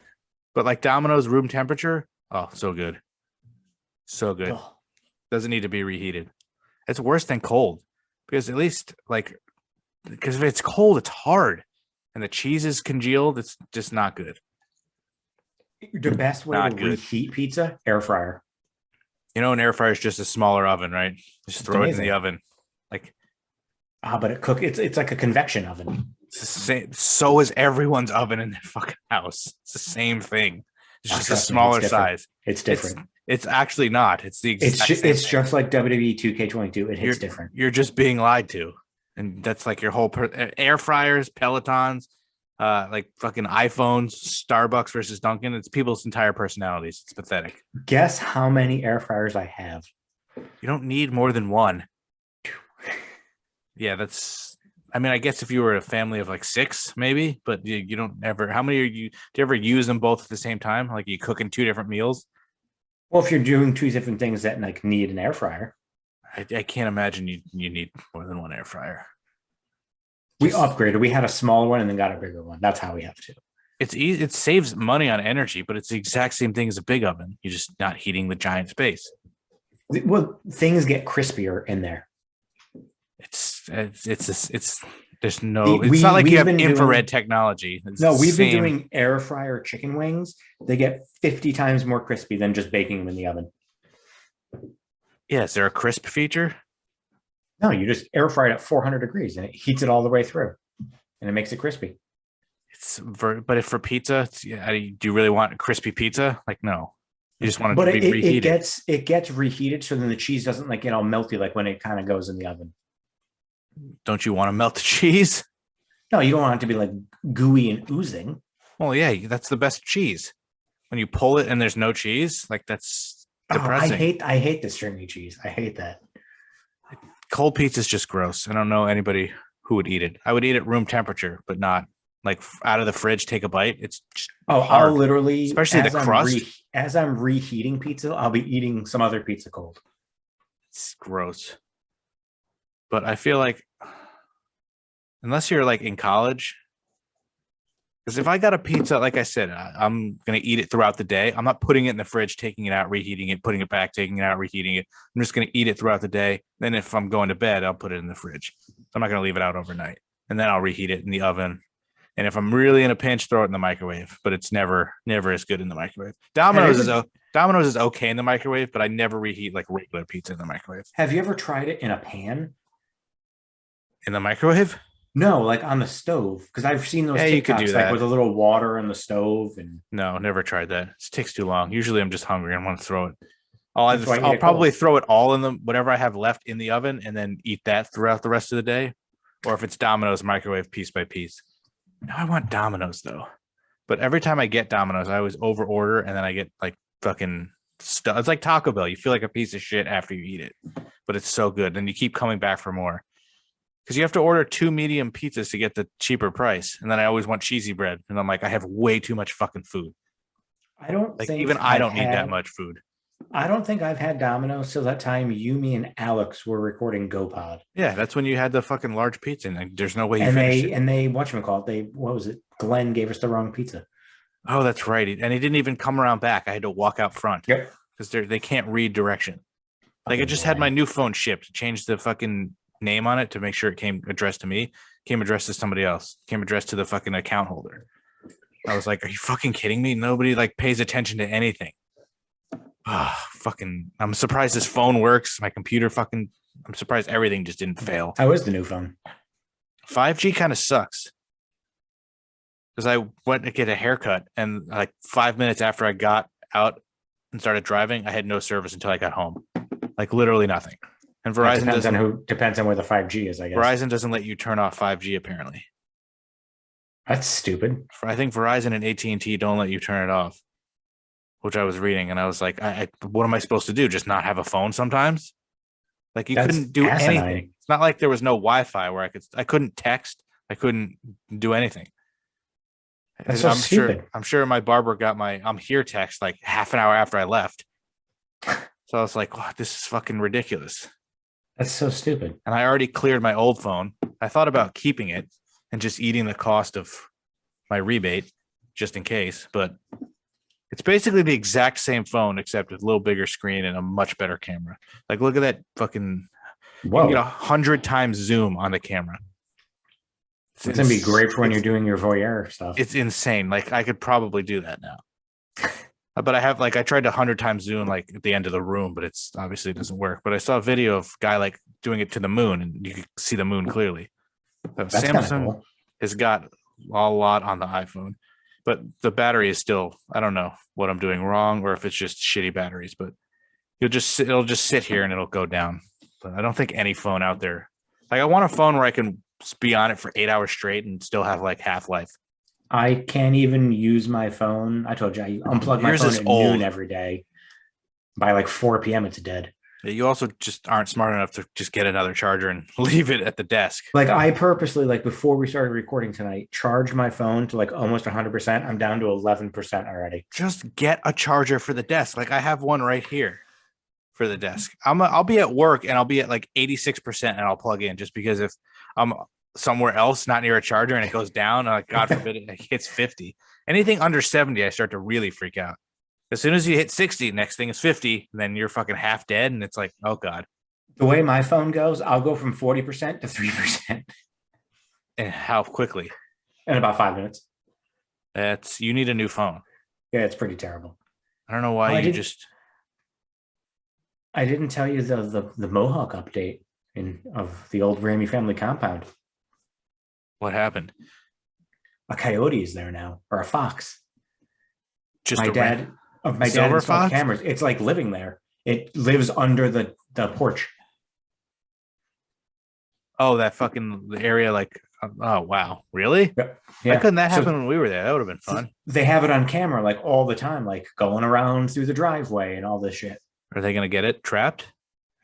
S2: But like Domino's room temperature, oh, so good. So good. Oh. Doesn't need to be reheated. It's worse than cold because at least because if it's cold, it's hard and the cheese is congealed. It's just not good.
S3: The best way to reheat pizza, air fryer.
S2: You know, an air fryer is just a smaller oven, right? Just throw it in the oven. Like,
S3: but it's like a convection oven.
S2: It's the same. So is everyone's oven in their fucking house. It's the same thing. It's just a smaller size.
S3: It's different.
S2: It's actually not. It's the exact same
S3: It's just like WWE 2K22. It hits different.
S2: You're just being lied to, and that's like your whole air fryers, Pelotons, like fucking iPhones, Starbucks versus Dunkin'. It's people's entire personalities. It's pathetic.
S3: Guess how many air fryers I have?
S2: You don't need more than one. Yeah, that's. I mean, I guess if you were a family of like 6, maybe, but you don't ever. How many are you? Do you ever use them both at the same time? Like you cooking 2 different meals?
S3: Well, if you're doing 2 different things that like need an air fryer,
S2: I can't imagine you need more than one air fryer.
S3: We upgraded. We had a small one and then got a bigger one. That's how we have to.
S2: It's easy. It saves money on energy, but it's the exact same thing as a big oven. You're just not heating the giant space.
S3: Well, things get crispier in there.
S2: It's there's no. It's not like you have infrared technology.
S3: We've been doing air fryer chicken wings. They get 50 times more crispy than just baking them in the oven.
S2: Yeah, is there a crisp feature?
S3: No, you just air fry it at 400 degrees and it heats it all the way through, and it makes it crispy.
S2: But if for pizza, do you really want a crispy pizza? Like, no, you just want it to be reheated.
S3: It gets reheated, so then the cheese doesn't like get all melty like when it kind of goes in the oven.
S2: Don't you want to melt the cheese?
S3: No, you don't want it to be like gooey and oozing.
S2: Well, yeah, that's the best cheese. When you pull it and there's no cheese, like that's depressing.
S3: I hate the stringy cheese. I hate that.
S2: Cold pizza is just gross. I don't know anybody who would eat it. I would eat it room temperature, but not like out of the fridge, take a bite. It's just hard.
S3: I'll literally,
S2: especially the crust.
S3: As I'm reheating pizza, I'll be eating some other pizza cold.
S2: It's gross. But I feel like unless you're like in college, because if I got a pizza, like I said, I'm going to eat it throughout the day. I'm not putting it in the fridge, taking it out, reheating it, putting it back, taking it out, reheating it. I'm just going to eat it throughout the day. Then if I'm going to bed, I'll put it in the fridge. I'm not going to leave it out overnight. And then I'll reheat it in the oven. And if I'm really in a pinch, throw it in the microwave. But it's never as good in the microwave. Domino's is okay in the microwave, but I never reheat like regular pizza in the microwave.
S3: Have you ever tried it in a pan?
S2: In the microwave?
S3: No, like on the stove, because I've seen those TikToks,
S2: you could do that.
S3: Like with a little water in the stove. And
S2: no, never tried that. It takes too long. Usually, I'm just hungry and want to throw it. I'll probably throw it all in whatever I have left in the oven, and then eat that throughout the rest of the day. Or if it's Domino's, microwave piece by piece. Now I want Domino's though, but every time I get Domino's, I always over order, and then I get like fucking stuff. It's like Taco Bell. You feel like a piece of shit after you eat it, but it's so good, and you keep coming back for more. Because you have to order 2 medium pizzas to get the cheaper price. And then I always want cheesy bread. And I'm like, I have way too much fucking food. I don't need that much food.
S3: I don't think I've had Domino's till that time me and Alex were recording GoPod.
S2: Yeah, that's when you had the fucking large pizza. And there's no way you finished it.
S3: And they, whatchamacallit, what was it? Glenn gave us the wrong pizza.
S2: Oh, that's right. And he didn't even come around back. I had to walk out front.
S3: Yep.
S2: Because they can't read direction. Like I just had my new phone shipped. Changed the fucking name on it to make sure it came addressed to me, came addressed to somebody else, came addressed to the fucking account holder. I was like, are you fucking kidding me? Nobody like pays attention to anything. Fucking, I'm surprised this phone works. My computer fucking, I'm surprised everything just didn't fail.
S3: How is the new phone?
S2: 5G kind of sucks. Because I went to get a haircut, and like 5 minutes after I got out and started driving, I had no service until I got home. Like literally nothing. And Verizon
S3: depends on where the 5G is, I guess.
S2: Verizon doesn't let you turn off 5G apparently.
S3: That's stupid.
S2: I think Verizon and AT&T don't let you turn it off, which I was reading, and I was like, what am I supposed to do? Just not have a phone sometimes? Like
S3: That's
S2: couldn't do
S3: asinine.
S2: anything. It's not like there was no Wi-Fi where I couldn't text. I couldn't do anything.
S3: That's so stupid.
S2: I'm sure my barber got my I'm here text like half an hour after I left. So I was like, wow, this is fucking ridiculous.
S3: That's so stupid.
S2: And I already cleared my old phone. I thought about keeping it and just eating the cost of my rebate just in case, but it's basically the exact same phone except with a little bigger screen and a much better camera. Like, look at that fucking.
S3: Whoa.
S2: You get 100 times zoom on the camera.
S3: It's gonna be great for when you're doing your voyeur stuff.
S2: It's insane. Like, I could probably do that now. But I have, like, I tried 100 times zoom, like, at the end of the room, but it's obviously doesn't work. But I saw a video of a guy, like, doing it to the moon, and you could see the moon clearly. So
S3: That's
S2: Samsung
S3: cool.
S2: has got a lot on the iPhone, but the battery is still, I don't know what I'm doing wrong or if it's just shitty batteries, but it'll just sit here and it'll go down. But I don't think any phone out there, like, I want a phone where I can be on it for 8 hours straight and still have like half-life.
S3: I can't even use my phone. I told you I unplug my phone at noon every day. By like 4 p.m. it's dead.
S2: You also just aren't smart enough to just get another charger and leave it at the desk.
S3: Like, I purposely, like, before we started recording tonight, charged my phone to like almost 100%. I'm down to 11% already.
S2: Just get a charger for the desk. Like, I have one right here for the desk. I'll be at work and I'll be at like 86% and I'll plug in, just because if I'm somewhere else not near a charger and it goes down, like, God forbid it hits 50. Anything under 70, I start to really freak out. As soon as you hit 60, next thing is 50, then you're fucking half dead, and it's like, oh God.
S3: The way my phone goes, I'll go from 40% to 3%.
S2: And how quickly?
S3: In about 5 minutes.
S2: You need a new phone.
S3: Yeah, it's pretty terrible.
S2: I don't know why
S3: I didn't tell you the Mohawk update of the old Ramey family compound.
S2: What happened?
S3: A coyote is there now, or a fox.
S2: Just
S3: my dad installed cameras. It's like living there. It lives under the porch.
S2: Oh, that fucking area, like, oh wow, really?
S3: Yeah.
S2: Why couldn't that happen when we were there? That would have been fun.
S3: They have it on camera like all the time, like going around through the driveway and all this shit.
S2: Are they gonna get it trapped?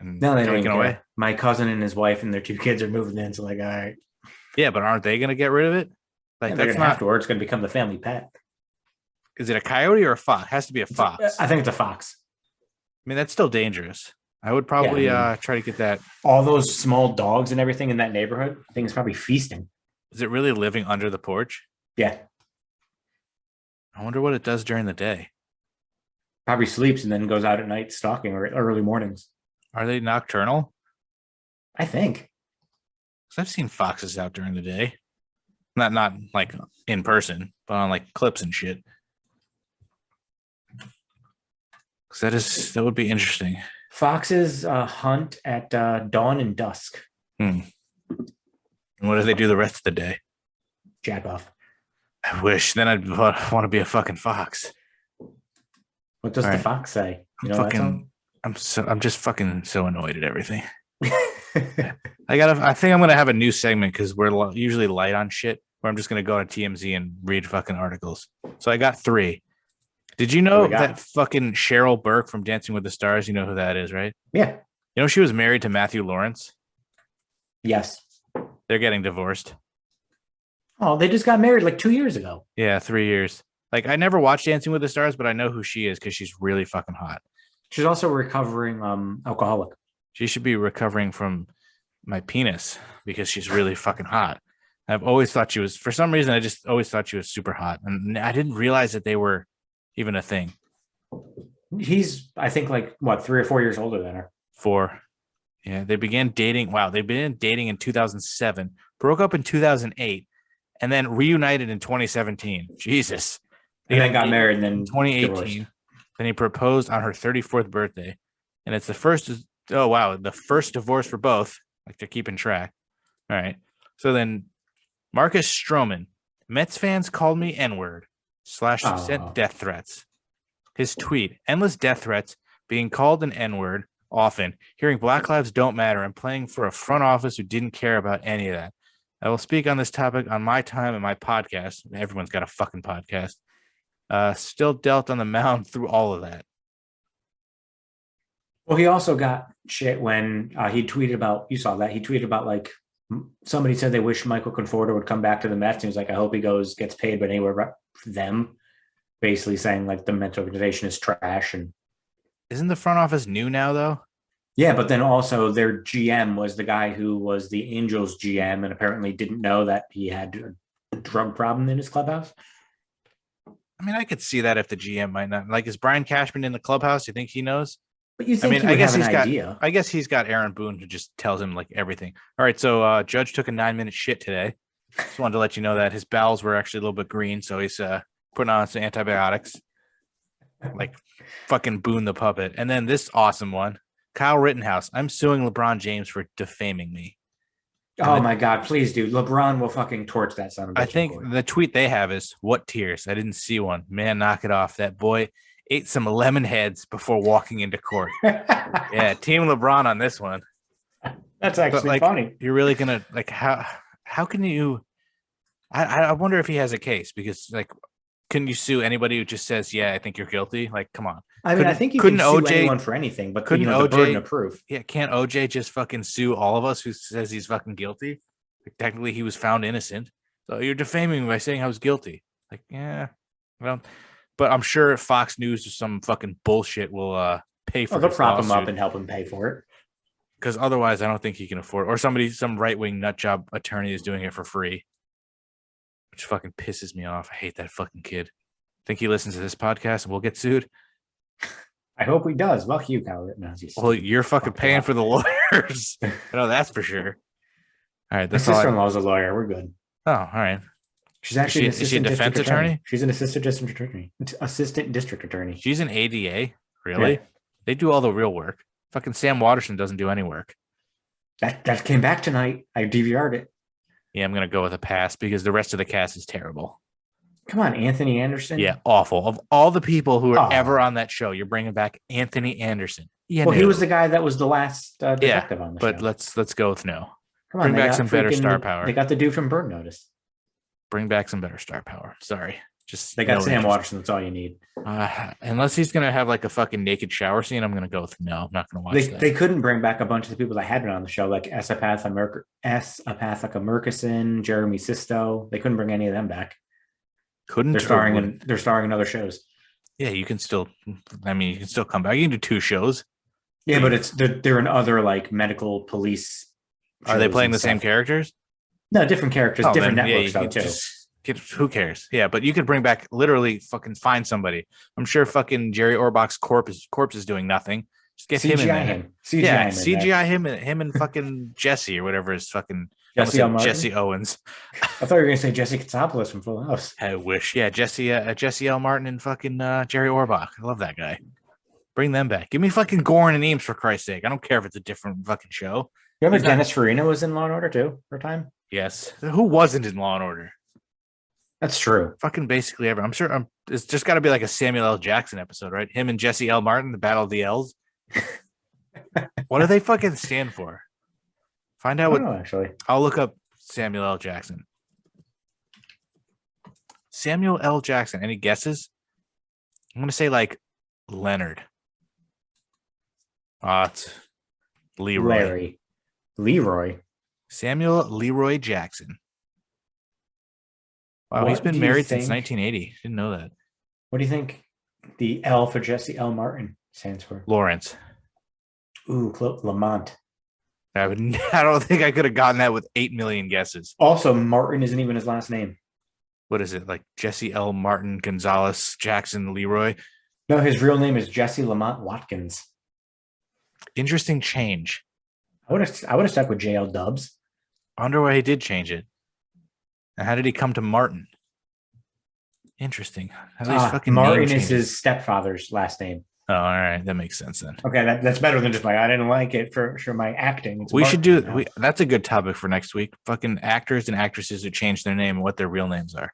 S2: And
S3: no, they don't even away. My cousin and his wife and their 2 kids are moving in, so like, all right.
S2: Yeah, but aren't they gonna get rid of it? Like,
S3: yeah, that's not afterwards. It's gonna become the family pet. Is
S2: it a coyote or a fox? It has to be a fox.
S3: I think it's a fox.
S2: I mean, that's still dangerous. I would probably try to get that.
S3: All those small dogs and everything in that neighborhood, I think it's probably feasting.
S2: Is it really living under the porch?
S3: Yeah.
S2: I wonder what it does during the day.
S3: Probably sleeps and then goes out at night stalking or early mornings.
S2: Are they nocturnal?
S3: I think.
S2: Because I've seen foxes out during the day. Not like in person, but on like clips and shit. Because that would be interesting.
S3: Foxes hunt at dawn and dusk.
S2: And what do they do the rest of the day?
S3: Jack off.
S2: I wish. Then I'd want to be a fucking fox.
S3: What does the fox say?
S2: I'm just fucking so annoyed at everything. I think I'm gonna have a new segment because we're usually light on shit. Where I'm just gonna go on TMZ and read fucking articles. So I got 3. Did you know that fucking Cheryl Burke from Dancing with the Stars? You know who that is, right?
S3: Yeah.
S2: You know she was married to Matthew Lawrence?
S3: Yes.
S2: They're getting divorced.
S3: Oh, they just got married like 2 years ago.
S2: Yeah, 3 years. Like, I never watched Dancing with the Stars, but I know who she is because she's really fucking hot.
S3: She's also a recovering alcoholic.
S2: She should be recovering from my penis because she's really fucking hot. I've always thought she was, for some reason, I just always thought she was super hot. And I didn't realize that they were even a thing.
S3: He's, I think, like, what, 3 or 4 years older than her?
S2: 4. Yeah, they began dating. Wow, they began dating in 2007, broke up in 2008, and then reunited in 2017. Jesus.
S3: And then got married and then
S2: in 2018.
S3: divorced.
S2: Then he proposed on her 34th birthday. And it's the first, the first divorce for both. Like they're keeping track. All right. So then Marcus Stroman, Mets fans called me N-word / sent death threats. His tweet, endless death threats, being called an N-word often, hearing Black Lives Don't Matter, and playing for a front office who didn't care about any of that. I will speak on this topic on my time and my podcast. Everyone's got a fucking podcast. Still dealt on the mound through all of that.
S3: Well, he also got shit when he tweeted about, you saw that, he tweeted about like somebody said they wish Michael Conforto would come back to the Mets. He was like, I hope he gets paid, but anywhere for them, basically saying like the Mets organization is trash. And
S2: isn't the front office new now though?
S3: Yeah, but then also their GM was the guy who was the Angels GM and apparently didn't know that he had a drug problem in his clubhouse.
S2: I mean, I could see that if the GM might not. Like, is Brian Cashman in the clubhouse? You think he knows?
S3: But you think I
S2: guess he's got Aaron Boone who just tells him like everything. All right, so Judge took a 9-minute shit today. Just wanted to let you know that his bowels were actually a little bit green, so he's putting on some antibiotics. Like fucking Boone the puppet. And then this awesome one. Kyle Rittenhouse, I'm suing LeBron James for defaming me.
S3: Oh my God, please, dude. LeBron will fucking torch that son of a bitch.
S2: I think the tweet they have is, what tears? I didn't see one. Man, knock it off. That boy ate some lemon heads before walking into court. Yeah, Team LeBron on this one.
S3: That's actually funny.
S2: You're really going to, like, how can you, I wonder if he has a case because, like, can you sue anybody who just says, yeah, I think you're guilty? Like, come on.
S3: I mean, I think you couldn't sue anyone for anything, but couldn't the burden of proof.
S2: Yeah, can't OJ just fucking sue all of us who says he's fucking guilty? Like, technically, he was found innocent. So you're defaming me by saying I was guilty. Like, yeah, well, but I'm sure Fox News or some fucking bullshit will pay for it.
S3: They'll prop him up and help him pay for it.
S2: Because otherwise, I don't think he can afford it. Or some right-wing nutjob attorney is doing it for free. Which fucking pisses me off. I hate that fucking kid. Think he listens to this podcast and we'll get sued?
S3: I hope he does. Fuck you, Kyle Rittenhouse.
S2: Well, you're fucking paying for the lawyers. No, that's for sure. All right,
S3: my sister-in-law's a lawyer. We're good.
S2: Oh, all right.
S3: She's actually
S2: is she a defense attorney?
S3: She's an assistant district attorney. Assistant district attorney.
S2: She's an ADA. Really? Yeah. They do all the real work. Fucking Sam Waterston doesn't do any work.
S3: That came back tonight. I DVR'd it.
S2: Yeah, I'm gonna go with a pass because the rest of the cast is terrible.
S3: Come on, Anthony Anderson.
S2: Yeah, awful. Of all the people who are ever on that show, you're bringing back Anthony Anderson. Yeah,
S3: well, he was the guy that was the last detective on the show.
S2: But let's go with no.
S3: Come on,
S2: bring back some better star power.
S3: They got the dude from Burn Notice.
S2: Bring back some better star power. Sorry, just
S3: they got Sam Waterston. That's all you need.
S2: Unless he's gonna have like a fucking naked shower scene, I'm gonna go with no. I'm not gonna watch that.
S3: They couldn't bring back a bunch of the people that had been on the show, like Apathica Murkison, Jeremy Sisto. They couldn't bring any of them back. They're starring in other shows.
S2: Yeah, you can still. I mean, you can still come back. You can do 2 shows.
S3: Yeah, but they're in other like medical police.
S2: Are they playing the same characters?
S3: No, different characters, different networks though too.
S2: Who cares? Yeah, but you could bring back literally fucking find somebody. I'm sure fucking Jerry Orbach's corpse is doing nothing. Just get him in there. CGI him and fucking Jesse or whatever is fucking Jesse Owens.
S3: I thought you were gonna say Jesse Katsopoulos from Full House.
S2: I wish. Yeah, Jesse L. Martin and fucking Jerry Orbach. I love that guy. Bring them back. Give me fucking Goran and Eames for Christ's sake. I don't care if it's a different fucking show.
S3: Remember Dennis Farina was in Law and Order too for a time?
S2: Yes. Who wasn't in Law and Order?
S3: That's true.
S2: Fucking basically everyone. I'm sure it's just got to be like a Samuel L. Jackson episode, right? Him and Jesse L. Martin, the Battle of the L's. What do they fucking stand for? Find out
S3: actually.
S2: I'll look up Samuel L. Jackson. Samuel L. Jackson. Any guesses? I'm going to say like Leonard. It's Leroy.
S3: Leroy.
S2: Samuel Leroy Jackson. Wow, he's been married since 1980. Didn't know that.
S3: What do you think the L for Jesse L. Martin stands for?
S2: Lawrence.
S3: Ooh, Lamont.
S2: I don't think I could have gotten that with 8 million guesses.
S3: Also, Martin isn't even his last name.
S2: What is it? Like Jesse L. Martin Gonzalez Jackson Leroy?
S3: No, his real name is Jesse Lamont Watkins.
S2: Interesting change.
S3: I would have stuck with JL Dubs.
S2: I wonder why he did change it. And how did he come to Martin? Interesting. How these fucking
S3: Martin
S2: name
S3: is
S2: changes.
S3: his stepfather's last name.
S2: Oh, all right, that makes sense then.
S3: Okay, that's better than just I didn't like it for my acting. It's
S2: We should
S3: Martin
S2: do.
S3: now.
S2: That's a good topic for next week. Fucking actors and actresses who change their name and what their real names are.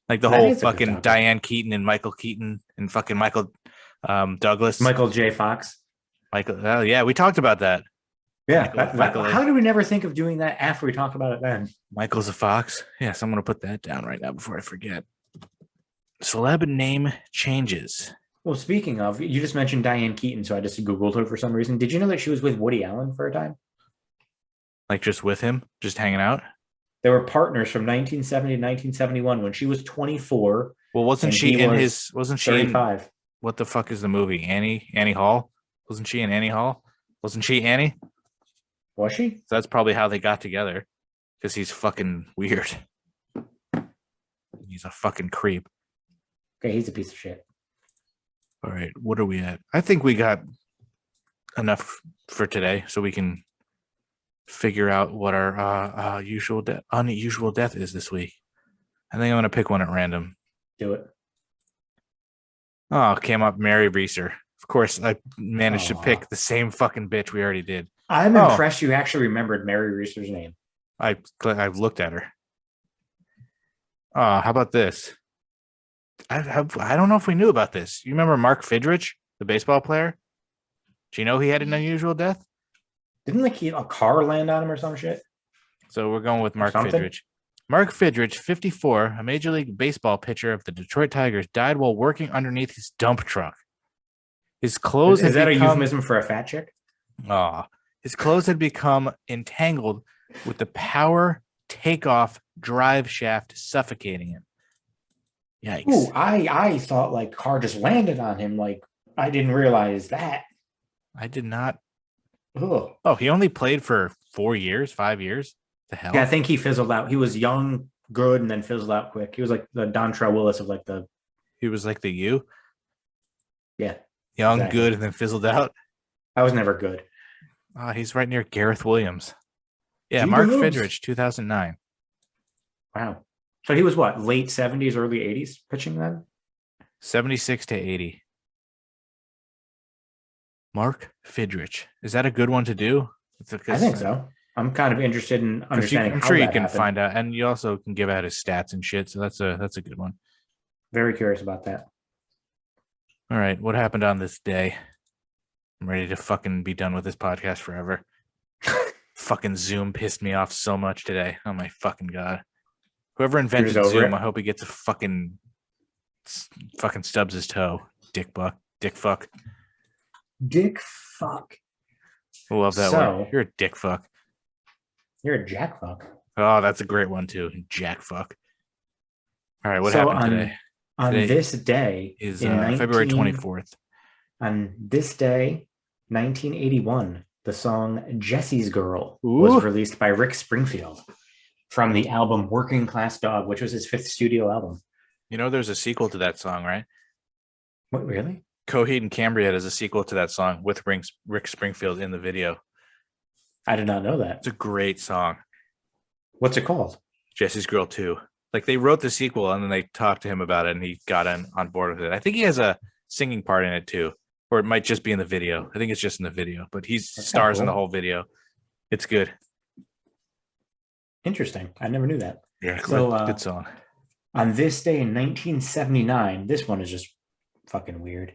S2: Like the
S3: That
S2: whole
S3: is a good
S2: fucking
S3: topic.
S2: Diane Keaton and Michael Keaton and fucking Michael Douglas.
S3: Michael J. Fox.
S2: Michael. Oh yeah, we talked about that.
S3: Yeah.
S2: Michael-
S3: How did we never think of doing that after we talked about it then?
S2: Michael's a fox. Yes, I'm gonna put that down right now before I forget. Celeb name changes.
S3: Well, speaking of, you just mentioned Diane Keaton, so I just Googled her for some reason. Did you know that she was with Woody Allen for a time?
S2: Like just with him, just hanging out.
S3: They were partners from 1970 to 1971 when she was 24.
S2: Well, wasn't
S3: And
S2: she
S3: he
S2: in
S3: was
S2: his? Wasn't she in?
S3: 35.
S2: What the fuck is the movie? Annie Hall? Wasn't she in Annie Hall? Wasn't she Annie?
S3: Was she?
S2: So that's probably how they got together. Because he's fucking weird. He's a fucking creep.
S3: Okay, he's a piece of shit.
S2: All right, what are we at? I think we got enough for today, so we can figure out what our unusual death is this week. I think I'm gonna pick one at random.
S3: Do it.
S2: Oh, came up Mary Reeser. Of course, I managed to
S3: Aw.
S2: pick the same fucking bitch we already did.
S3: I'm
S2: Oh.
S3: impressed you actually remembered Mary Reeser's name.
S2: I've looked at her. Oh, how about this? I don't know if we knew about this. You remember Mark Fidrich, the baseball player? Do you know he had an unusual death?
S3: Didn't like a car land on him or some shit?
S2: So we're going with Mark
S3: something?
S2: Fidrich. Mark Fidrich, 54, a Major League Baseball pitcher of the Detroit Tigers, died while working underneath his dump truck. His clothes
S3: Is that
S2: had
S3: a
S2: become,
S3: euphemism for a fat chick?
S2: his clothes had become entangled with the power takeoff drive shaft suffocating him. Yikes.
S3: Ooh, I thought like car just landed on him. Like I didn't realize that.
S2: I did not.
S3: Ugh.
S2: Oh, he only played for 4 years, 5 years. The hell?
S3: Yeah, I think he fizzled out. He was young, good, and then fizzled out quick. He was like the Dontrell Willis of like the
S2: He was like the you,
S3: yeah.
S2: young,
S3: Exactly.
S2: good, and then fizzled out.
S3: I was never good.
S2: He's right near Gareth Williams. Yeah,
S3: Gee,
S2: Mark
S3: Williams.
S2: Fidrich, 2009.
S3: Wow. So he was what, late 70s, early 80s pitching then?
S2: 76 to 80. Mark Fidrich. Is that a good one to do?
S3: I think so. I'm kind of interested in understanding.
S2: I'm
S3: how
S2: sure you
S3: that
S2: can
S3: happened.
S2: find out, and you also can give out his stats and shit. So that's a good one.
S3: Very curious about that.
S2: All right, what happened on this day? I'm ready to fucking be done with this podcast forever. Fucking Zoom pissed me off so much today. Oh my fucking god! Whoever invented
S3: over
S2: Zoom,
S3: it?
S2: I hope he gets a fucking stubs his toe. Dick fuck.
S3: Dick fuck.
S2: I love that
S3: So-
S2: word. You're a dick fuck.
S3: You're a jack fuck.
S2: Oh, that's a great one too. Jack fuck. All right, what
S3: So
S2: happened today?
S3: On
S2: Today
S3: this day
S2: Is
S3: in
S2: February 24th.
S3: On this day, 1981, the song Jessie's Girl
S2: Ooh.
S3: was released by Rick Springfield from the album Working Class Dog, which was his 5th studio album.
S2: You know, there's a sequel to that song, right?
S3: What, really?
S2: Coheed and Cambria is a sequel to that song with Rick Springfield in the video.
S3: I did not know that.
S2: It's a great song.
S3: What's it called?
S2: Jesse's Girl 2. Like they wrote the sequel and then they talked to him about it and he got on board with it. I think he has a singing part in it too. Or it might just be in the video. I think it's just in the video, but he stars in the
S3: cool.
S2: whole video. It's good.
S3: Interesting. I never knew that.
S2: Yeah,
S3: So,
S2: good song.
S3: On this day in 1979, this one is just fucking weird.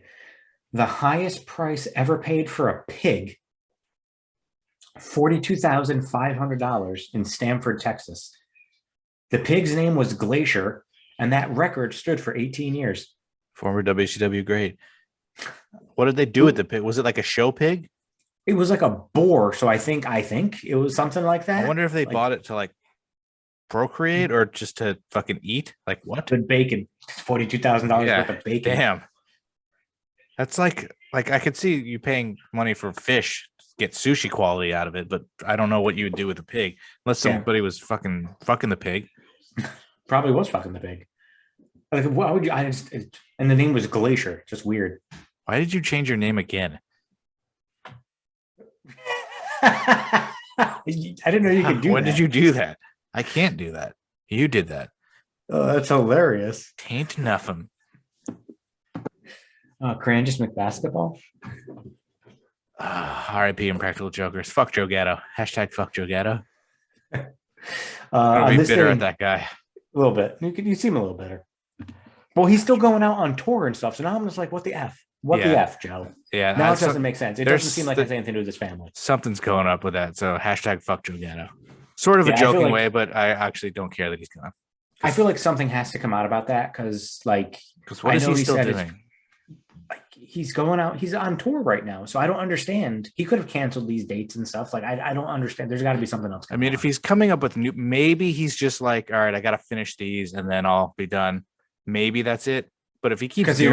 S3: The highest price ever paid for a pig, $42,500 in Stamford, Texas. The pig's name was Glacier, and that record stood for 18 years.
S2: Former WCW great. What did they do with the pig? Was it like a show pig?
S3: It was like a boar, so I think it was something like that.
S2: I wonder if they
S3: Like,
S2: bought it to like procreate or just to fucking eat. Like what?
S3: with bacon, $42,000 worth of bacon.
S2: Damn. That's like I could see you paying money for fish, get sushi quality out of it, but I don't know what you would do with a pig unless
S3: Yeah.
S2: somebody was fucking the pig.
S3: Probably was fucking the pig. Like, why would you? And the name was Glacier. Just weird.
S2: Why did you change your name again?
S3: I didn't know you could do
S2: When
S3: that.
S2: did you do that? I can't do that. You did that.
S3: Oh, that's hilarious.
S2: Taint nothing.
S3: Cran just McBasketball.
S2: R.I.P. Impractical Jokers. Fuck Joe Gatto. Hashtag fuck Joe Gatto.
S3: On
S2: I'll be
S3: this
S2: bitter
S3: day,
S2: at that guy.
S3: a little bit. You seem a little bitter. Well, he's still going out on tour and stuff. So now I'm just like, what the F? What the
S2: Yeah.
S3: F, Joe?
S2: Yeah.
S3: Now it doesn't make sense. It
S2: there's
S3: doesn't seem like it has anything to do with his family.
S2: Something's going up with that. So hashtag fuck Joe Gatto. Sort of
S3: Yeah,
S2: a
S3: I feel
S2: joking
S3: like-
S2: way, but I actually don't care that he's gone.
S3: I feel like something has to come out about that because, like,
S2: Because what
S3: I
S2: is
S3: know
S2: he
S3: he
S2: still
S3: said it's-
S2: doing?
S3: like he's going out, he's on tour right now. So I don't understand. He could have canceled these dates and stuff. Like, I don't understand. There's got to be something else.
S2: I mean, if he's coming up with new, maybe he's just like, all right, I got to finish these and then I'll be done. Maybe that's it. But if he keeps
S3: because
S2: doing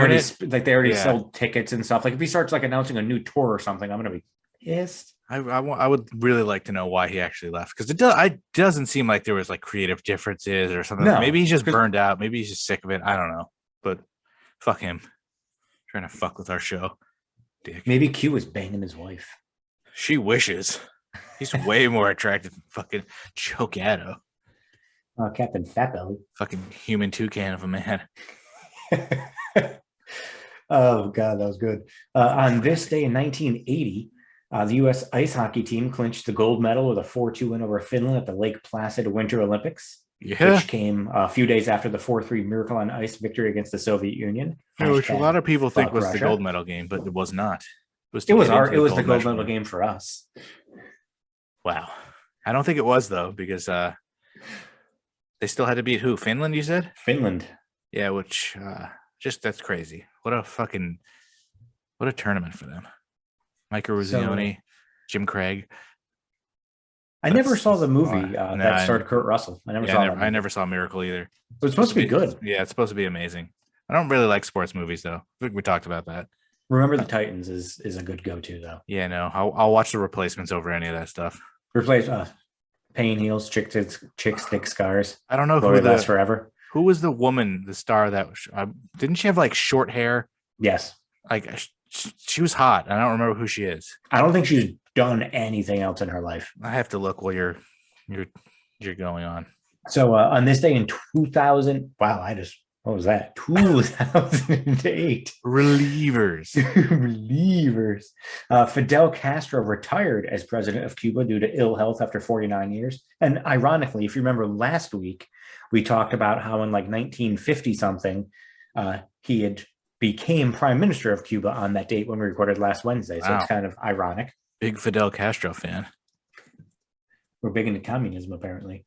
S3: they already
S2: Yeah.
S3: sold tickets and stuff. Like, if he starts like announcing a new tour or something, I'm gonna be pissed.
S2: I would really like to know why he actually left, because it doesn't seem like there was like creative differences or something.
S3: No,
S2: Maybe he's just
S3: 'cause-
S2: burned out. Maybe he's just sick of it. I don't know. But fuck him. Trying to fuck with our show. Dick.
S3: Maybe Q was banging his wife.
S2: She wishes. He's way more attractive than fucking Joe Gatto.
S3: Captain Fatbelly.
S2: Fucking human toucan of a man.
S3: Oh god, that was good. On this day in 1980, the U.S. ice hockey team clinched the gold medal with a 4-2 win over Finland at the Lake Placid Winter Olympics,
S2: Yeah.
S3: which came a few days after the 4-3 Miracle on Ice victory against the Soviet Union.
S2: Which a
S3: Hashtag
S2: lot of people think
S3: fuck
S2: was the
S3: Russia.
S2: gold medal game, but it was not.
S3: It
S2: to
S3: was
S2: get into
S3: the gold
S2: medal
S3: medal game for us.
S2: Wow. I don't think it was though, because they still had to beat who? Finland, you said?
S3: Finland.
S2: Yeah, which just that's crazy. What a tournament for them. Mike Ruzioni, Jim Craig.
S3: I never
S2: That's-
S3: saw the movie
S2: nah,
S3: that starred Kurt Russell. I never
S2: Yeah,
S3: saw
S2: I
S3: that.
S2: I never saw Miracle either.
S3: It was supposed to be good.
S2: Yeah, it's supposed to be amazing. I don't really like sports movies though. I think we talked about that.
S3: Remember the Titans is a good go-to though.
S2: Yeah, no, I'll watch The Replacements over any of that stuff.
S3: Replace pain heals, chick stick scars.
S2: I don't know
S3: Glory
S2: who
S3: lasts forever.
S2: who was the woman, the star that didn't she have like short hair?
S3: Yes.
S2: Like she was hot. I don't remember who she is.
S3: I don't think she's done anything else in her life.
S2: I have to look while you're going on.
S3: So on this day in 2000, wow, what was that? 2008.
S2: Relievers.
S3: Relievers. Fidel Castro retired as president of Cuba due to ill health after 49 years. And ironically, if you remember last week, we talked about how in like 1950 something, he had became prime minister of Cuba on that date when we recorded last Wednesday. So
S2: Wow.
S3: it's kind of ironic.
S2: Big Fidel Castro fan.
S3: We're big into communism, apparently.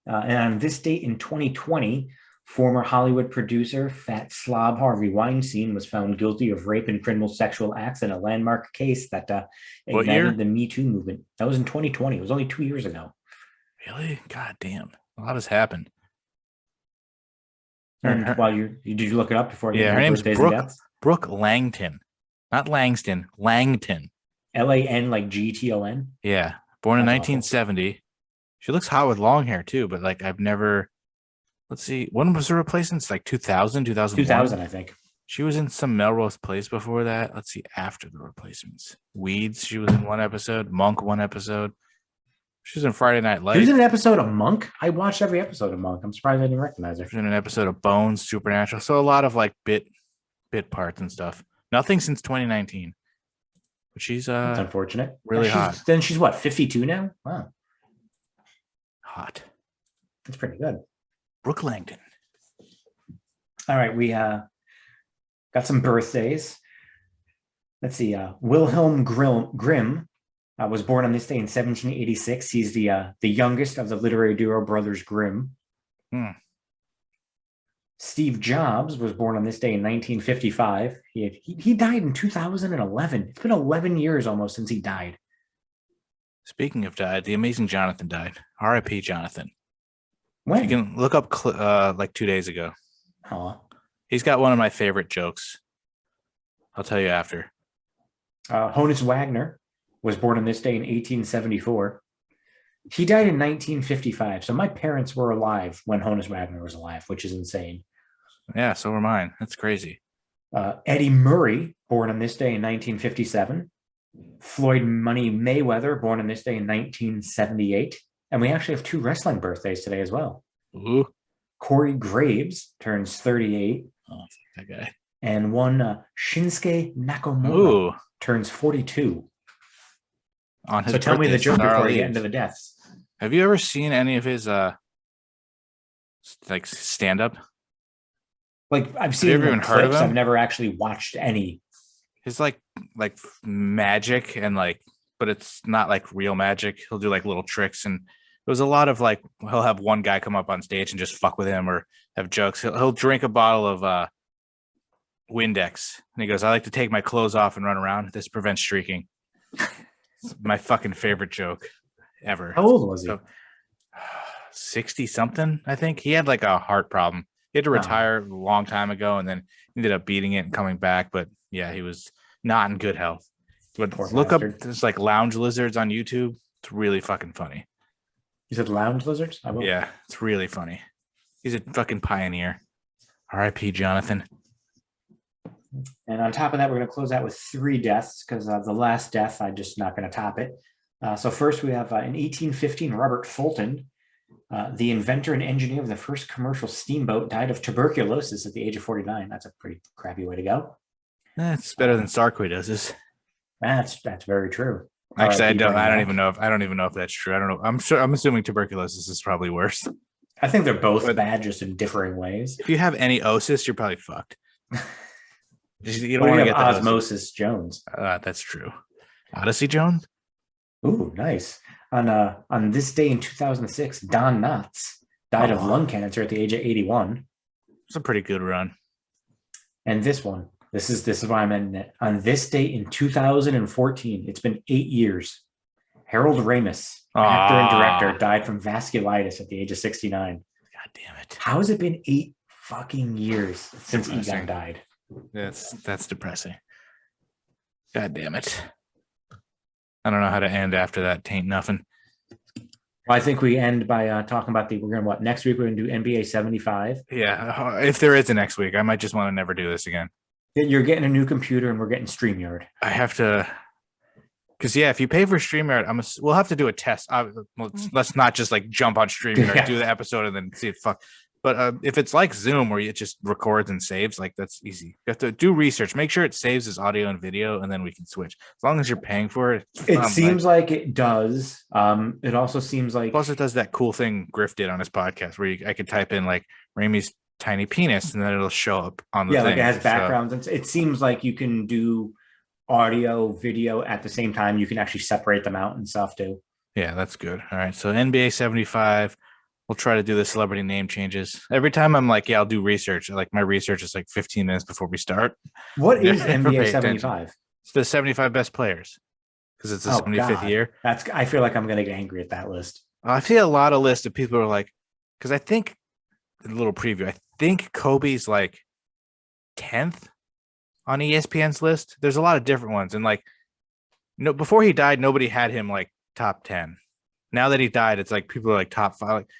S3: And on this date in 2020, former Hollywood producer Fat Slob Harvey Weinstein was found guilty of rape and criminal sexual acts in a landmark case that
S2: What year?
S3: ignited the Me Too movement. That was in 2020. It was only 2 years ago.
S2: Really? God damn. A lot has happened.
S3: And while did you look it up before?
S2: Yeah, her name's
S3: birthdays
S2: Brooke.
S3: and deaths?
S2: Brooke Langton. Not Langston. Langton.
S3: LAN like GTON.
S2: Yeah. Born in
S3: That's awful.
S2: 1970. She looks hot with long hair too, but like I've never. Let's see. When was her replacement? It's like 2000, 2001.
S3: 2000, I think.
S2: She was in some Melrose Place before that. Let's see. After the replacements, Weeds. She was in one episode. Monk one episode. She was in Friday Night
S3: She
S2: Lights.
S3: was in an episode of Monk. I watched every episode of Monk. I'm surprised I didn't recognize her.
S2: She was in an episode of Bones, Supernatural. So a lot of like bit parts and stuff. Nothing since 2019. But she's
S3: It's unfortunate.
S2: really hot.
S3: Then she's what, 52 now? Wow,
S2: hot.
S3: that's pretty good.
S2: Brooke Langton.
S3: All right, we got some birthdays. Let's see. Wilhelm Grimm was born on this day in 1786. He's the youngest of the literary duo Brothers Grimm.
S2: Hmm.
S3: Steve Jobs was born on this day in 1955. He died in 2011. It's been 11 years almost since he died.
S2: Speaking of died, the amazing Jonathan died. R.I.P. Jonathan.
S3: When?
S2: You can look up like 2 days ago.
S3: Aw.
S2: He's got one of my favorite jokes. I'll tell you after.
S3: Honus Wagner was born on this day in 1874. He died in 1955. So my parents were alive when Honus Wagner was alive, which is insane.
S2: Yeah, so were mine. That's crazy.
S3: Eddie Murray, born on this day in 1957. Floyd Money Mayweather, born on this day in 1978. And we actually have 2 wrestling birthdays today as well.
S2: Ooh.
S3: Corey Graves turns 38.
S2: Oh, that guy.
S3: And one Shinsuke Nakamura
S2: Ooh.
S3: turns 42.
S2: On his
S3: So tell me the
S2: birthday,
S3: joke before
S2: Star
S3: we get
S2: leaves.
S3: into the deaths.
S2: Have you ever seen any of his like stand up?
S3: Like I've
S2: you
S3: seen
S2: ever
S3: like,
S2: even heard of
S3: clips.
S2: him?
S3: I've never actually watched any.
S2: His like magic and like, but it's not like real magic. He'll do like little tricks, and it was a lot of like he'll have one guy come up on stage and just fuck with him or have jokes. He'll drink a bottle of Windex, and he goes, "I like to take my clothes off and run around. This prevents streaking." It's my fucking favorite joke ever.
S3: How old was he?
S2: So, 60 something, I think. He had like a heart problem. He had to retire a long time ago and then ended up beating it and coming back. But yeah, he was not in good health. But
S3: Poor
S2: look
S3: bastard.
S2: up this like lounge lizards on YouTube. It's really fucking funny.
S3: You said lounge lizards? I will.
S2: Yeah, it's really funny. He's a fucking pioneer. R.I.P. Jonathan.
S3: And on top of that, we're going to close out with 3 deaths because the last death, I'm just not going to top it. So first we have in 1815, Robert Fulton, the inventor and engineer of the first commercial steamboat, died of tuberculosis at the age of 49. That's a pretty crappy way to go.
S2: That's better than sarcoidosis.
S3: That's very true.
S2: Actually,
S3: R.I.P.
S2: I don't
S3: back.
S2: even know if that's true. I don't know. I'm assuming tuberculosis is probably worse.
S3: I think they're both
S2: But-
S3: bad, just in differing ways.
S2: If you have any osis, you're probably fucked. You
S3: Well,
S2: don't want to
S3: we
S2: get
S3: have
S2: the
S3: Osmosis Jones.
S2: That's true. Odyssey Jones?
S3: Ooh, nice. On this day in 2006, Don Knotts died of lung cancer at the age of 81.
S2: It's a pretty good run.
S3: And this one, this is why I'm in it. On this day in 2014, it's been 8 years. Harold Ramis, actor and director, died from vasculitis at the age of 69.
S2: God damn it.
S3: How has it been 8 fucking years since
S2: Depressing.
S3: Egon died?
S2: That's depressing. God damn it. I don't know how to end after that. Tain't nothing.
S3: Well, I think we end by talking about next week we're gonna do NBA 75.
S2: Yeah, if there is a next week, I might just want to never do this again.
S3: You're getting a new computer and we're getting StreamYard.
S2: I have to, because if you pay for StreamYard, we'll have to do a test. Let's not just like jump on StreamYard, do the episode, and then see it. Fuck. But if it's like Zoom where it just records and saves, like that's easy. You have to do research, make sure it saves as audio and video, and then we can switch. As long as you're paying for it.
S3: It seems like it does. It also seems like
S2: plus it does that cool thing Griff did on his podcast where I could type in like Ramey's tiny penis and then it'll show up on the thing.
S3: Like it has backgrounds. And it seems like you can do audio, video at the same time. You can actually separate them out and stuff too.
S2: Yeah, that's good. All right, so NBA 75. We'll try to do the celebrity name changes. Every time I'm like, I'll do research. Like my research is like 15 minutes before we start.
S3: What is
S2: Never
S3: NBA
S2: pay
S3: 75?
S2: It's the 75 best players because it's the 75th year.
S3: I feel like I'm going to get angry at that list.
S2: I see a lot of lists of people who are like, because I think a little preview. I think Kobe's like 10th on ESPN's list. There's a lot of different ones, and like, before he died, nobody had him like top 10. Now that he died, it's like people are like top 5. Like,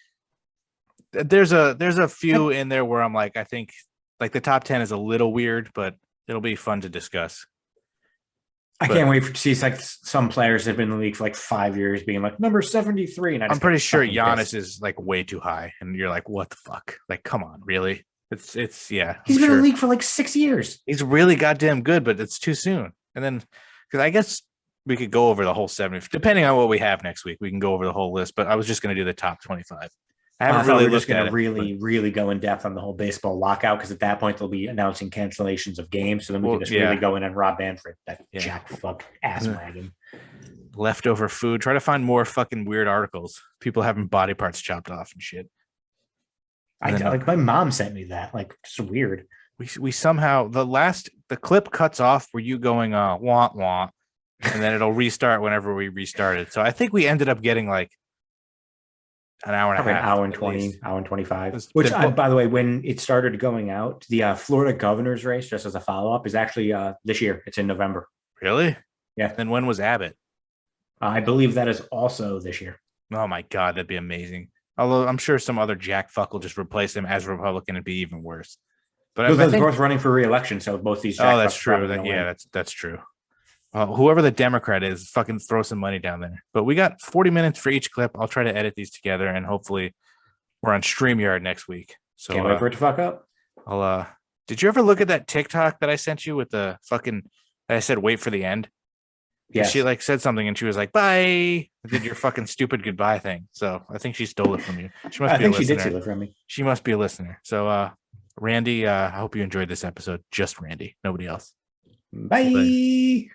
S2: there's a few in there where I'm like, I think like the top 10 is a little weird, but it'll be fun to discuss.
S3: I can't wait to see like some players that have been in the league for like 5 years being like number 73. And
S2: I'm pretty sure Giannis is like way too high. And you're like, what the fuck? Like, come on, really? It's yeah.
S3: He's been in the league for like 6 years.
S2: He's really goddamn good, but it's too soon. And then, because I guess we could go over the whole 70, depending on what we have next week. We can go over the whole list, but I was just going to do the top 25. I haven't really looked at it.
S3: Really go in depth on the whole baseball lockout because at that point they'll be announcing cancellations of games. So then we can just really go in on Rob Manfred, that jack fuck ass wagon.
S2: Leftover food. Try to find more fucking weird articles. People having body parts chopped off and shit.
S3: Like my mom sent me that. Like it's weird.
S2: We somehow the clip cuts off where you going want want, and then it'll restart whenever we restarted. So I think we ended up getting like an hour and a half,
S3: an hour and 20, hour and 25. Which, by the way, when it started going out, the Florida governor's race, just as a follow-up, is actually this year. It's in November.
S2: Really?
S3: Yeah.
S2: Then when was Abbott?
S3: I believe that is also this year.
S2: Oh my God, that'd be amazing. Although I'm sure some other jack fuck will just replace him as Republican and be even worse. But
S3: they're both running for re-election, so both these.
S2: That's true. That's true. Whoever the Democrat is, fucking throw some money down there. But we got 40 minutes for each clip. I'll try to edit these together, and hopefully we're on StreamYard next week. So
S3: Can't wait for it to fuck up.
S2: I'll did you ever look at that TikTok that I sent you with the fucking I said wait for the end?
S3: Yeah.
S2: She like said something and she was like, bye. I did your fucking stupid goodbye thing. So I think she stole it from you. She must
S3: I
S2: be a
S3: think she
S2: listener.
S3: did steal it from me.
S2: She must be a listener. So Randy, I hope you enjoyed this episode. Just Randy, nobody else.
S3: Bye.